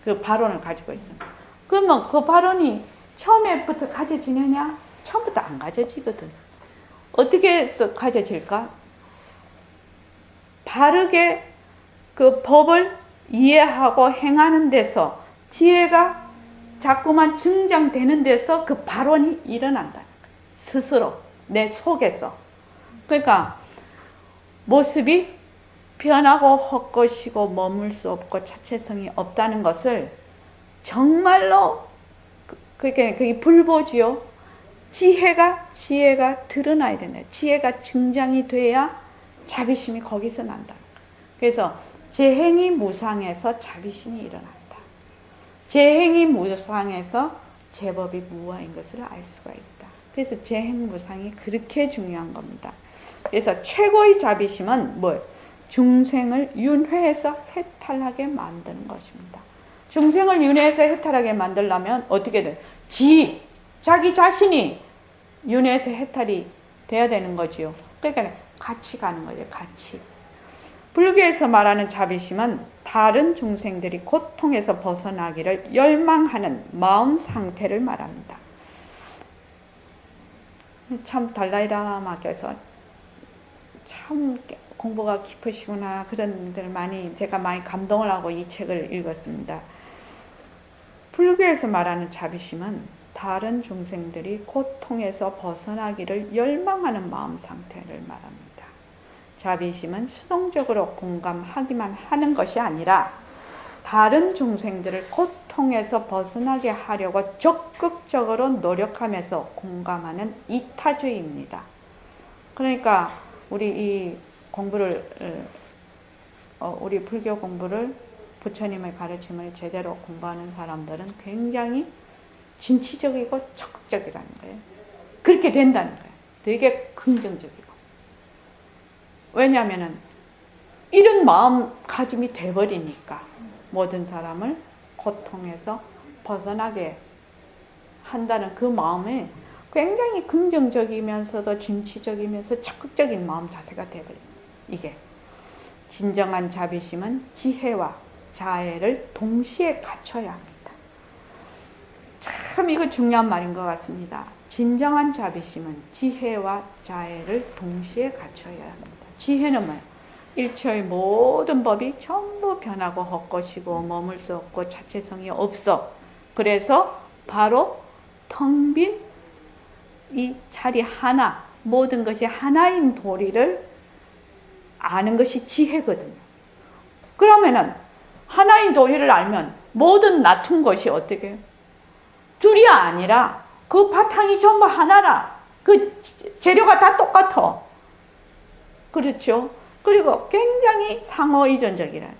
그 발언을 가지고 있으면. 그러면 그 발언이 처음에부터 가져지느냐? 처음부터 안 가져지거든. 어떻게 해서 가져질까? 바르게 그 법을 이해하고 행하는 데서 지혜가 자꾸만 증장되는 데서 그 발언이 일어난다는 거예요. 스스로 내 속에서. 그러니까 모습이 변하고 헛것이고 머물 수 없고 자체성이 없다는 것을 정말로 그게 불보지요. 지혜가 드러나야 된다. 지혜가 증장이 돼야 자비심이 거기서 난다. 그래서 재행이 무상해서 자비심이 일어난다. 재행이 무상해서 제법이 무아인 것을 알 수가 있다. 그래서 재행 무상이 그렇게 중요한 겁니다. 그래서 최고의 자비심은 뭐예요? 중생을 윤회해서 해탈하게 만드는 것입니다. 중생을 윤회해서 해탈하게 만들려면 어떻게 돼요? 자기 자신이 윤회해서 해탈이 돼야 되는 거지요. 그러니까 같이 가는 거죠. 같이. 불교에서 말하는 자비심은 다른 중생들이 고통에서 벗어나기를 열망하는 마음 상태를 말합니다. 참 달라이라마께서 참 공부가 깊으시구나 그런 분들 제가 많이 감동을 하고 이 책을 읽었습니다. 불교에서 말하는 자비심은 다른 중생들이 고통에서 벗어나기를 열망하는 마음 상태를 말합니다. 자비심은 수동적으로 공감하기만 하는 것이 아니라 다른 중생들을 고통에서 벗어나게 하려고 적극적으로 노력하면서 공감하는 이타주의입니다. 그러니까 우리 이 공부를 우리 불교 공부를 부처님의 가르침을 제대로 공부하는 사람들은 굉장히 진취적이고 적극적이라는 거예요. 그렇게 된다는 거예요. 되게 긍정적이고. 왜냐하면 이런 마음가짐이 돼버리니까 모든 사람을 고통에서 벗어나게 한다는 그 마음에 굉장히 긍정적이면서도 진취적이면서 적극적인 마음 자세가 돼버려요. 이게 진정한 자비심은 지혜와 자애를 동시에 갖춰야 합니다. 참 이거 중요한 말인 것 같습니다. 진정한 자비심은 지혜와 자애를 동시에 갖춰야 합니다. 지혜는 뭐예요? 일체의 모든 법이 전부 변하고 헛것이고 머물 수 없고 자체성이 없어. 그래서 바로 텅 빈 이 자리 하나, 모든 것이 하나인 도리를 아는 것이 지혜거든요. 그러면은 하나인 도리를 알면 모든 낮춘 것이 어떻게 해요? 둘이 아니라 그 바탕이 전부 하나라. 그 재료가 다 똑같아. 그렇죠? 그리고 굉장히 상호이전적이라는.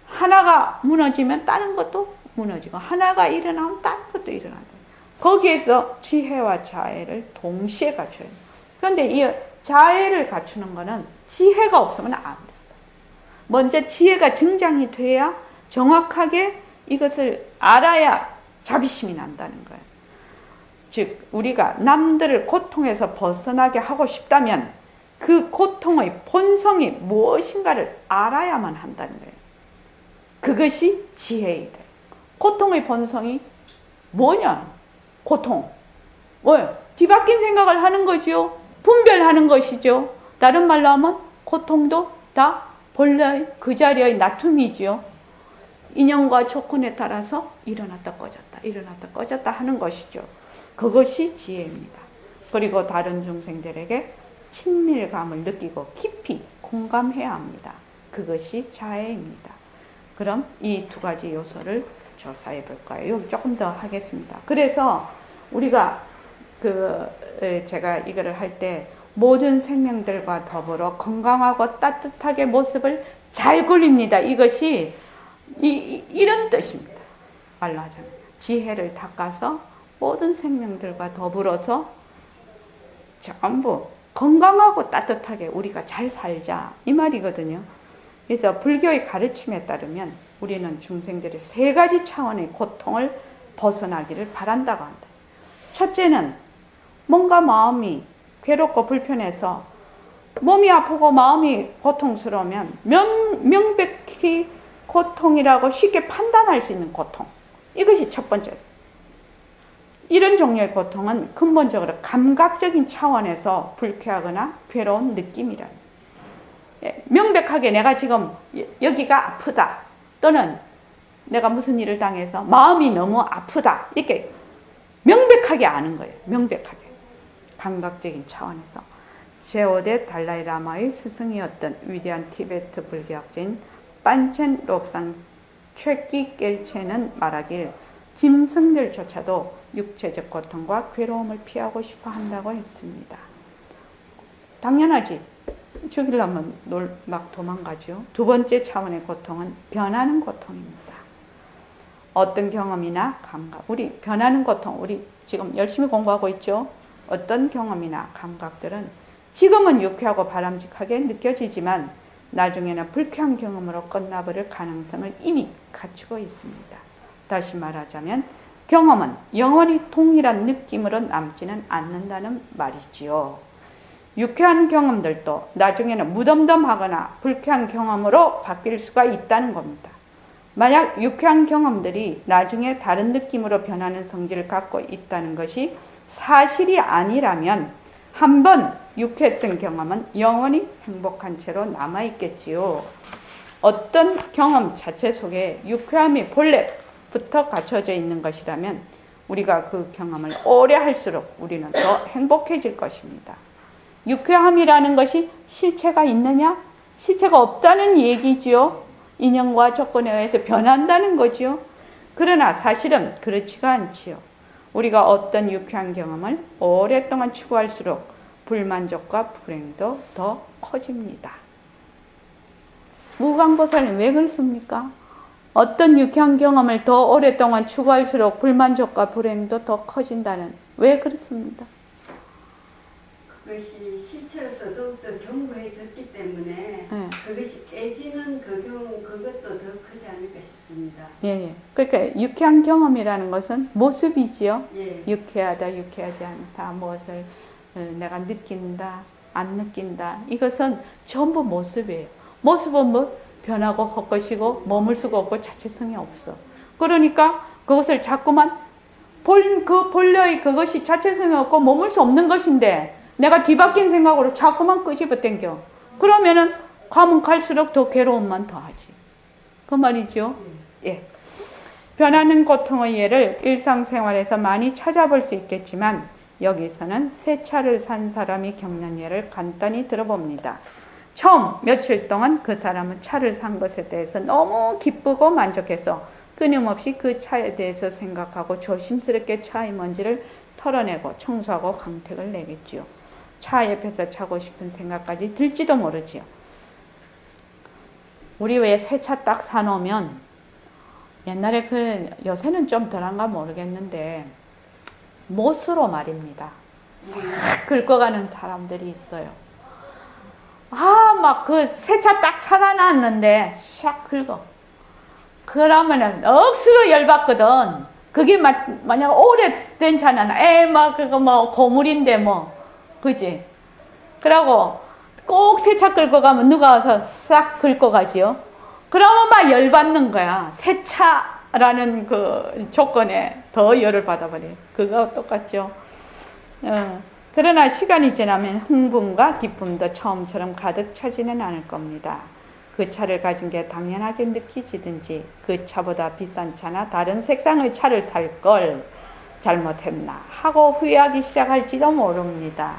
하나가 무너지면 다른 것도 무너지고 하나가 일어나면 다른 것도 일어난다. 거기에서 지혜와 자애를 동시에 갖춰야 돼요. 그런데 이 자애를 갖추는 거는 지혜가 없으면 안 됩니다. 먼저 지혜가 증장이 돼야 정확하게 이것을 알아야 자비심이 난다는 거예요. 즉 우리가 남들을 고통에서 벗어나게 하고 싶다면 그 고통의 본성이 무엇인가를 알아야만 한다는 거예요. 그것이 지혜이다. 고통의 본성이 뭐냐? 고통. 뭐예요? 뒤바뀐 생각을 하는 거지요. 분별하는 것이죠. 다른 말로 하면 고통도 다 본래 그 자리의 나툼이지요. 인연과 조건에 따라서 일어났다 꺼졌다 하는 것이죠. 그것이 지혜입니다. 그리고 다른 중생들에게 친밀감을 느끼고 깊이 공감해야 합니다. 그것이 자애입니다. 그럼 이 두 가지 요소를 조사해 볼 거예요. 여기 조금 더 하겠습니다. 그래서 우리가 제가 이거를 할 때 모든 생명들과 더불어 건강하고 따뜻하게 모습을 잘 굴립니다. 이것이 이런 뜻입니다. 말로 하자면 지혜를 닦아서 모든 생명들과 더불어서 전부 건강하고 따뜻하게 우리가 잘 살자 이 말이거든요. 그래서 불교의 가르침에 따르면 우리는 중생들의 세 가지 차원의 고통을 벗어나기를 바란다고 한다. 첫째는 뭔가 마음이 괴롭고 불편해서 몸이 아프고 마음이 고통스러우면 명백히 고통이라고 쉽게 판단할 수 있는 고통. 이것이 첫 번째. 이런 종류의 고통은 근본적으로 감각적인 차원에서 불쾌하거나 괴로운 느낌이라. 명백하게 내가 지금 여기가 아프다 또는 내가 무슨 일을 당해서 마음이 너무 아프다 이렇게 명백하게 아는 거예요. 명백하게 감각적인 차원에서. 제5대 달라이라마의 스승이었던 위대한 티베트 불교학자인 판첸 롭상 최끼 깰체는 말하길 짐승들조차도 육체적 고통과 괴로움을 피하고 싶어 한다고 했습니다. 당연하지. 죽이려면 막 도망가죠. 두 번째 차원의 고통은 변하는 고통입니다. 어떤 경험이나 감각, 우리 변하는 고통, 우리 지금 열심히 공부하고 있죠. 어떤 경험이나 감각들은 지금은 유쾌하고 바람직하게 느껴지지만 나중에는 불쾌한 경험으로 끝나버릴 가능성을 이미 갖추고 있습니다. 다시 말하자면 경험은 영원히 동일한 느낌으로 남지는 않는다는 말이지요. 유쾌한 경험들도 나중에는 무덤덤하거나 불쾌한 경험으로 바뀔 수가 있다는 겁니다. 만약 유쾌한 경험들이 나중에 다른 느낌으로 변하는 성질을 갖고 있다는 것이 사실이 아니라면 한번 유쾌했던 경험은 영원히 행복한 채로 남아있겠지요. 어떤 경험 자체 속에 유쾌함이 본래부터 갖춰져 있는 것이라면 우리가 그 경험을 오래 할수록 우리는 더 행복해질 것입니다. 유쾌함이라는 것이 실체가 있느냐? 실체가 없다는 얘기지요. 인연과 조건에 의해서 변한다는 거지요. 그러나 사실은 그렇지가 않지요. 우리가 어떤 유쾌한 경험을 오랫동안 추구할수록 불만족과 불행도 더 커집니다. 무광보살은 왜 그렇습니까? 어떤 유쾌한 경험을 더 오랫동안 추구할수록 불만족과 불행도 더 커진다는, 왜 그렇습니다? 그것이 실체로서 더욱더 견고해졌기 때문에 그것이 깨지는 그것도 더 크지 않을까 싶습니다. 예. 그러니까 유쾌한 경험이라는 것은 모습이지요. 예. 유쾌하다, 유쾌하지 않다, 무엇을 내가 느낀다, 안 느낀다. 이것은 전부 모습이에요. 모습은 뭐 변하고 헛것이고 머물 수가 없고 자체성이 없어. 그러니까 그것을 자꾸만 그 본래의 그것이 자체성이 없고 머물 수 없는 것인데 내가 뒤바뀐 생각으로 자꾸만 끄집어 당겨. 그러면은 가면 갈수록 더 괴로움만 더하지. 그 말이죠. 예. 변하는 고통의 예를 일상생활에서 많이 찾아볼 수 있겠지만 여기서는 새 차를 산 사람이 겪는 예를 간단히 들어봅니다. 처음 며칠 동안 그 사람은 차를 산 것에 대해서 너무 기쁘고 만족해서 끊임없이 그 차에 대해서 생각하고 조심스럽게 차의 먼지를 털어내고 청소하고 광택을 내겠지요. 차 옆에서 차고 싶은 생각까지 들지도 모르지요. 우리 왜 새 차 딱 사놓으면 옛날에 요새는 좀 덜한가 모르겠는데 못으로 말입니다. 싹 긁어가는 사람들이 있어요. 막 그 새 차 딱 사다 놨는데 샥 긁어. 그러면은 억수로 열받거든. 그게 만약 오래된 차는 그거 고물인데 그지? 그러고 꼭 새 차 끌고 가면 누가 와서 싹 긁고 가지요. 그러면 막 열받는 거야. 새 차라는 그 조건에 더 열을 받아버려. 그거 똑같죠. 그러나 시간이 지나면 흥분과 기쁨도 처음처럼 가득 차지는 않을 겁니다. 그 차를 가진 게 당연하게 느끼지든지 그 차보다 비싼 차나 다른 색상의 차를 살 걸 잘못했나 하고 후회하기 시작할지도 모릅니다.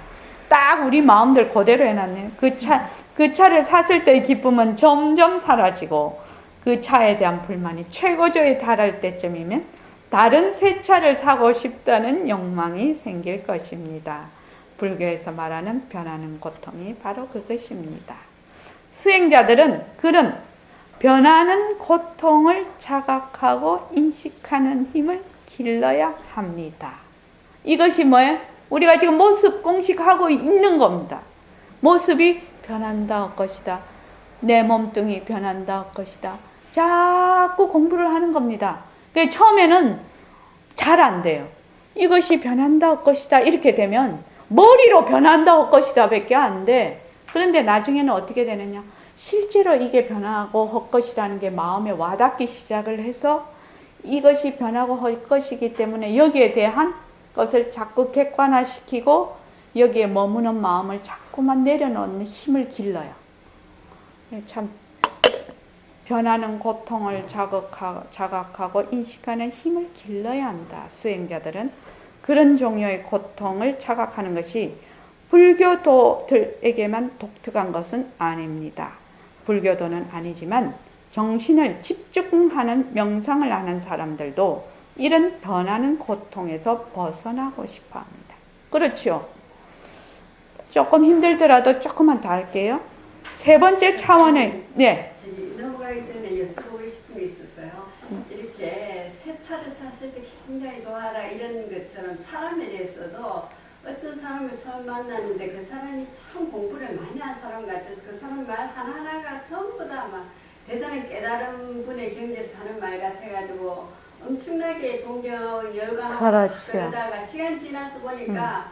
딱 우리 마음들 그대로 해놨네. 그 차를 샀을 때의 기쁨은 점점 사라지고 그 차에 대한 불만이 최고조에 달할 때쯤이면 다른 새 차를 사고 싶다는 욕망이 생길 것입니다. 불교에서 말하는 변하는 고통이 바로 그것입니다. 수행자들은 그런 변하는 고통을 자각하고 인식하는 힘을 길러야 합니다. 이것이 뭐예요? 우리가 지금 모습 공식하고 있는 겁니다. 모습이 변한다 할 것이다. 내 몸뚱이 변한다 할 것이다. 자꾸 공부를 하는 겁니다. 처음에는 잘 안 돼요. 이것이 변한다 할 것이다 이렇게 되면 머리로 변한다 할 것이다 밖에 안 돼. 그런데 나중에는 어떻게 되느냐, 실제로 이게 변하고 할 것이라는 게 마음에 와닿기 시작을 해서 이것이 변하고 할 것이기 때문에 여기에 대한 것을 자꾸 객관화시키고 여기에 머무는 마음을 자꾸만 내려놓는 힘을 길러요. 참 변하는 고통을 자각하고 인식하는 힘을 길러야 한다. 수행자들은 그런 종류의 고통을 자각하는 것이 불교도들에게만 독특한 것은 아닙니다. 불교도는 아니지만 정신을 집중하는 명상을 하는 사람들도 이런 변하는 고통에서 벗어나고 싶어 합니다. 그렇죠? 조금 힘들더라도 조금만 더 할게요. 세 번째 차원의, 네. 저기 넘어가기 전에 여쭤보고 싶은 게 있었어요. 이렇게 새 차를 샀을 때 굉장히 좋아하라 이런 것처럼 사람에 대해서도 어떤 사람을 처음 만났는데 그 사람이 참 공부를 많이 한 사람 같아서 그 사람 말 하나하나가 전부 다 막 대단한 깨달은 분의 경지에서 하는 말 같아가지고 엄청나게 존경, 열광하고 그렇죠. 그러다가 시간 지나서 보니까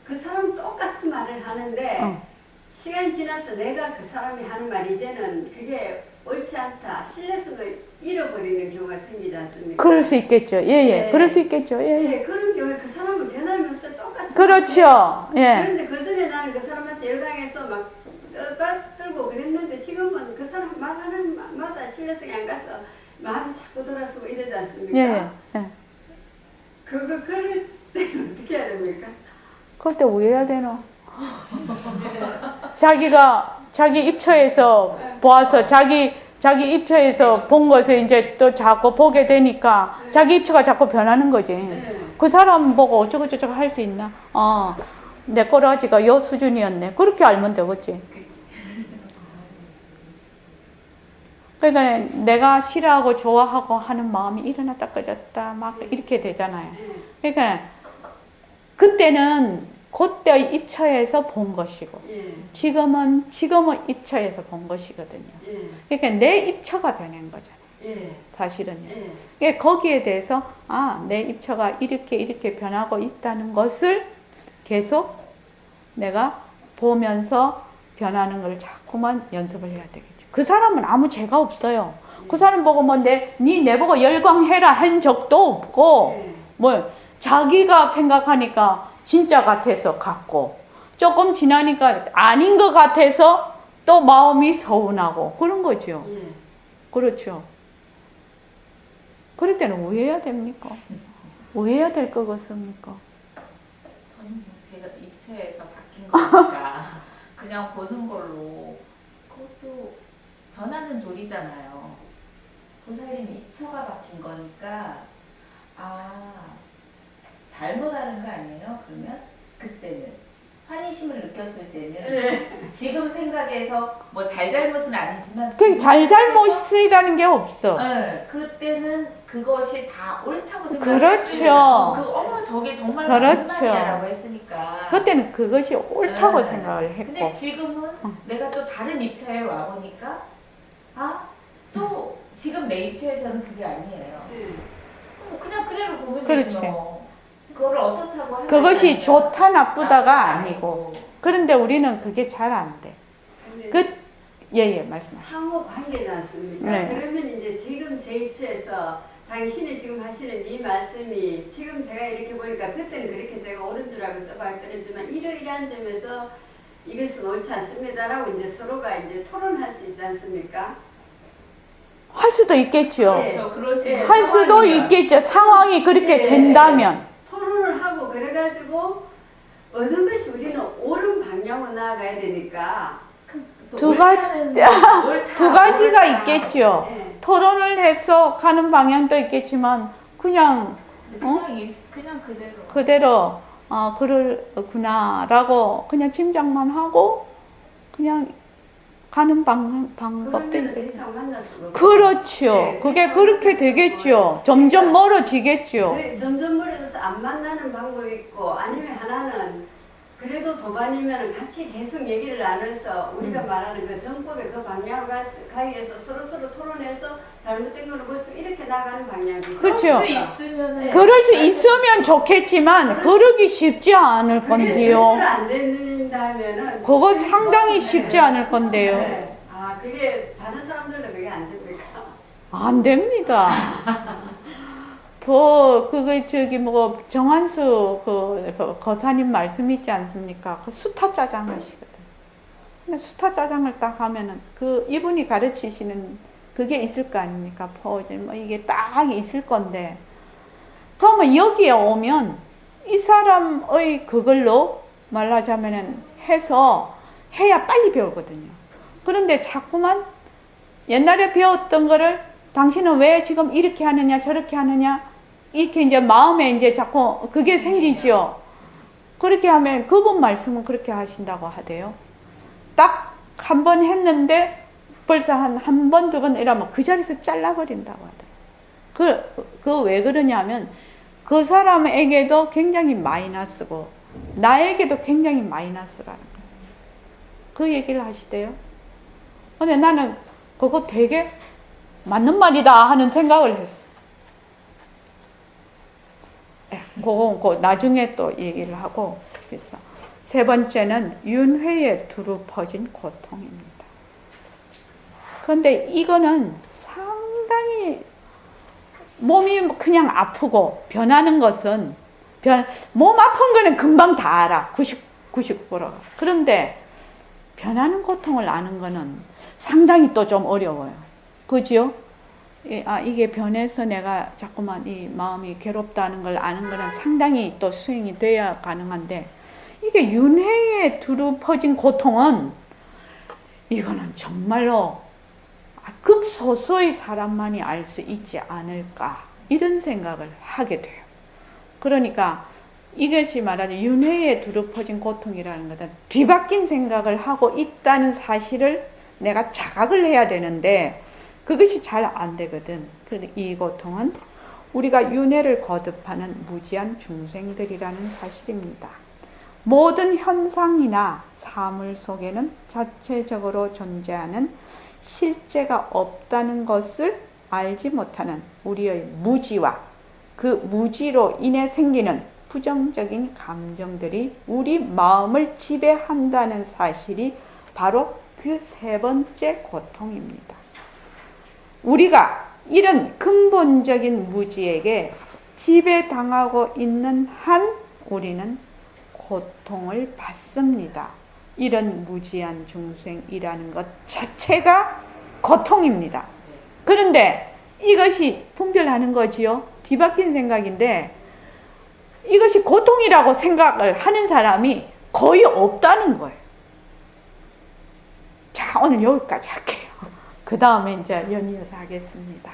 그 사람 똑같은 말을 하는데 시간 지나서 내가 그 사람이 하는 말 이제는 그게 옳지 않다. 신뢰성을 잃어버리는 경우가 생기지 않습니까? 그럴 수 있겠죠. 네. 그럴 수 있겠죠. 네, 그런 경우에 그 사람은 변함이 없어 똑같은 그렇죠. 그런데 그 전에 나는 그 사람한테 열광해서 막 떠들고 그랬는데 지금은 그 사람 말하는 마다 신뢰성이 안 가서 마음이 자꾸 돌아서고 이러지 않습니까? 그럴 때는 어떻게 해야 됩니까? 그럴 때 왜 해야 되노? 자기 입처에서 보아서 자기 입처에서 본 것을 이제 또 자꾸 보게 되니까 자기 입처가 자꾸 변하는 거지. 그 사람 보고 어쩌고저쩌고 할 수 있나? 내 꼬라지가 요 수준이었네. 그렇게 알면 되겠지. 그러니까 내가 싫어하고 좋아하고 하는 마음이 일어났다 꺼졌다 막 이렇게 되잖아요. 그러니까 그때는 그때의 입처에서 본 것이고 지금은 입처에서 본 것이거든요. 그러니까 내 입처가 변한 거잖아요. 사실은요. 그러니까 거기에 대해서 내 입처가 이렇게 변하고 있다는 것을 계속 내가 보면서 변하는 걸 자꾸만 연습을 해야 되겠죠. 그 사람은 아무 죄가 없어요. 그 사람 보고 뭐 네 보고 열광해라 한 적도 없고 뭐 자기가 생각하니까 진짜 같아서 같고 조금 지나니까 아닌 것 같아서 또 마음이 서운하고 그런 거죠. 그렇죠. 그럴 때는 왜 해야 됩니까? 왜 해야 될 것 같습니까? 저는 제가 입체에서 바뀐 거니까 그냥 보는 걸로 그것도 변하는 돌이잖아요. 보살님 입처가 바뀐 거니까 잘못하는 거 아니에요? 그러면 그때는 환희심을 느꼈을 때는 지금 생각해서 뭐 잘잘못은 아니지만 그 잘잘못이라는 게 없어. 그때는 그것이 다 옳다고 생각했어요. 그렇죠. 어머 저게 정말 그렇죠. 만남이야라고 했으니까. 그때는 그것이 옳다고 생각을 했고. 근데 지금은 내가 또 다른 입처에 와 보니까 또 지금 내 입처에서는 그게 아니에요. 그냥 그대로 보면 그렇지. 되지 뭐. 그거를 어떻다고 하는 그것이 좋다 나쁘다가 아니고. 그런데 우리는 그게 잘 안 돼. 말씀하세요. 상호 관계지 않습니까? 네. 그러면 이제 지금 제 입장에서 당신이 지금 하시는 이 말씀이 지금 제가 이렇게 보니까 그때는 그렇게 제가 옳은 줄 알고 떠받들었지만 이러이러한 점에서 이것은 옳지 않습니다라고 이제 서로가 이제 토론할 수 있지 않습니까? 할 수도 있겠죠. 그렇죠. 그럴 수 있는 할 수도 상황이면. 있겠죠. 상황이 그렇게 된다면. 토론을 하고 그래가지고 어느 것이 우리는 옳은 방향으로 나아가야 되니까 두 가지가 있겠죠. 토론을 해서 가는 방향도 있겠지만 그냥 그냥 그대로. 그대로 그러구나라고 그냥 짐작만 하고 그냥 가는 방법도 그러면 있어요. 이상 만날 수가 없고. 그렇죠. 네, 그게 더 그렇게 이상 되겠죠. 그러니까 점점 멀어지겠죠. 점점 멀어져서 안 만나는 방법이 있고 아니면 하나는 그래도 도반이면 같이 계속 얘기를 나눠서 우리가 말하는 그 정법의 그 방향으로 가기 위해서 서로 토론해서 잘못된 거는 고치고 이렇게 나가는 방향이 그렇죠. 그럴 수 있으면은 그럴 수 있으면 좋겠지만 그러기 쉽지 않을 그게 건데요. 절대로 안 된다면은 그거 상당히 쉽지 않을 건데요. 네. 아 그게 다른 사람들도 그게 안 됩니까? 안 됩니다. 정한수 그 거사님 말씀 있지 않습니까? 그 수타 짜장 하시거든. 근데 수타 짜장을 딱 하면은 그 이분이 가르치시는 그게 있을 거 아닙니까? 포즈 뭐 이게 딱 있을 건데, 그러면 여기에 오면 이 사람의 그걸로 말하자면은 해서 해야 빨리 배우거든요. 그런데 자꾸만 옛날에 배웠던 거를 당신은 왜 지금 이렇게 하느냐 저렇게 하느냐 이렇게 이제 마음에 이제 자꾸 그게 생기죠. 그렇게 하면 그분 말씀은 그렇게 하신다고 하대요. 딱 한 번 했는데 벌써 한 번, 두 번 이러면 그 자리에서 잘라버린다고 하더라고요. 그 왜 그러냐면 그 사람에게도 굉장히 마이너스고 나에게도 굉장히 마이너스라는 거예요. 그 얘기를 하시대요. 근데 나는 그거 되게 맞는 말이다 하는 생각을 했어. 그거 나중에 또 얘기를 하고. 그래서 세 번째는 윤회에 두루 퍼진 고통입니다. 그런데 이거는 상당히 몸이 그냥 아프고 변하는 것은 몸 아픈 거는 금방 다 알아. 99%가. 그런데 변하는 고통을 아는 거는 상당히 또 좀 어려워요. 그죠? 이게 변해서 내가 자꾸만 이 마음이 괴롭다는 걸 아는 거는 상당히 또 수행이 돼야 가능한데, 이게 윤회에 두루 퍼진 고통은 이거는 정말로 극소수의 사람만이 알 수 있지 않을까 이런 생각을 하게 돼요. 그러니까 이것이 말하는 윤회에 두루 퍼진 고통이라는 것은 뒤바뀐 생각을 하고 있다는 사실을 내가 자각을 해야 되는데 그것이 잘 안 되거든. 이 고통은 우리가 윤회를 거듭하는 무지한 중생들이라는 사실입니다. 모든 현상이나 사물 속에는 자체적으로 존재하는 실제가 없다는 것을 알지 못하는 우리의 무지와 그 무지로 인해 생기는 부정적인 감정들이 우리 마음을 지배한다는 사실이 바로 그 세 번째 고통입니다. 우리가 이런 근본적인 무지에게 지배당하고 있는 한 우리는 고통을 받습니다. 이런 무지한 중생이라는 것 자체가 고통입니다. 그런데 이것이 분별하는 거지요. 뒤바뀐 생각인데 이것이 고통이라고 생각을 하는 사람이 거의 없다는 거예요. 자, 오늘 여기까지 할게요. 그 다음에 이제 연이어서 하겠습니다.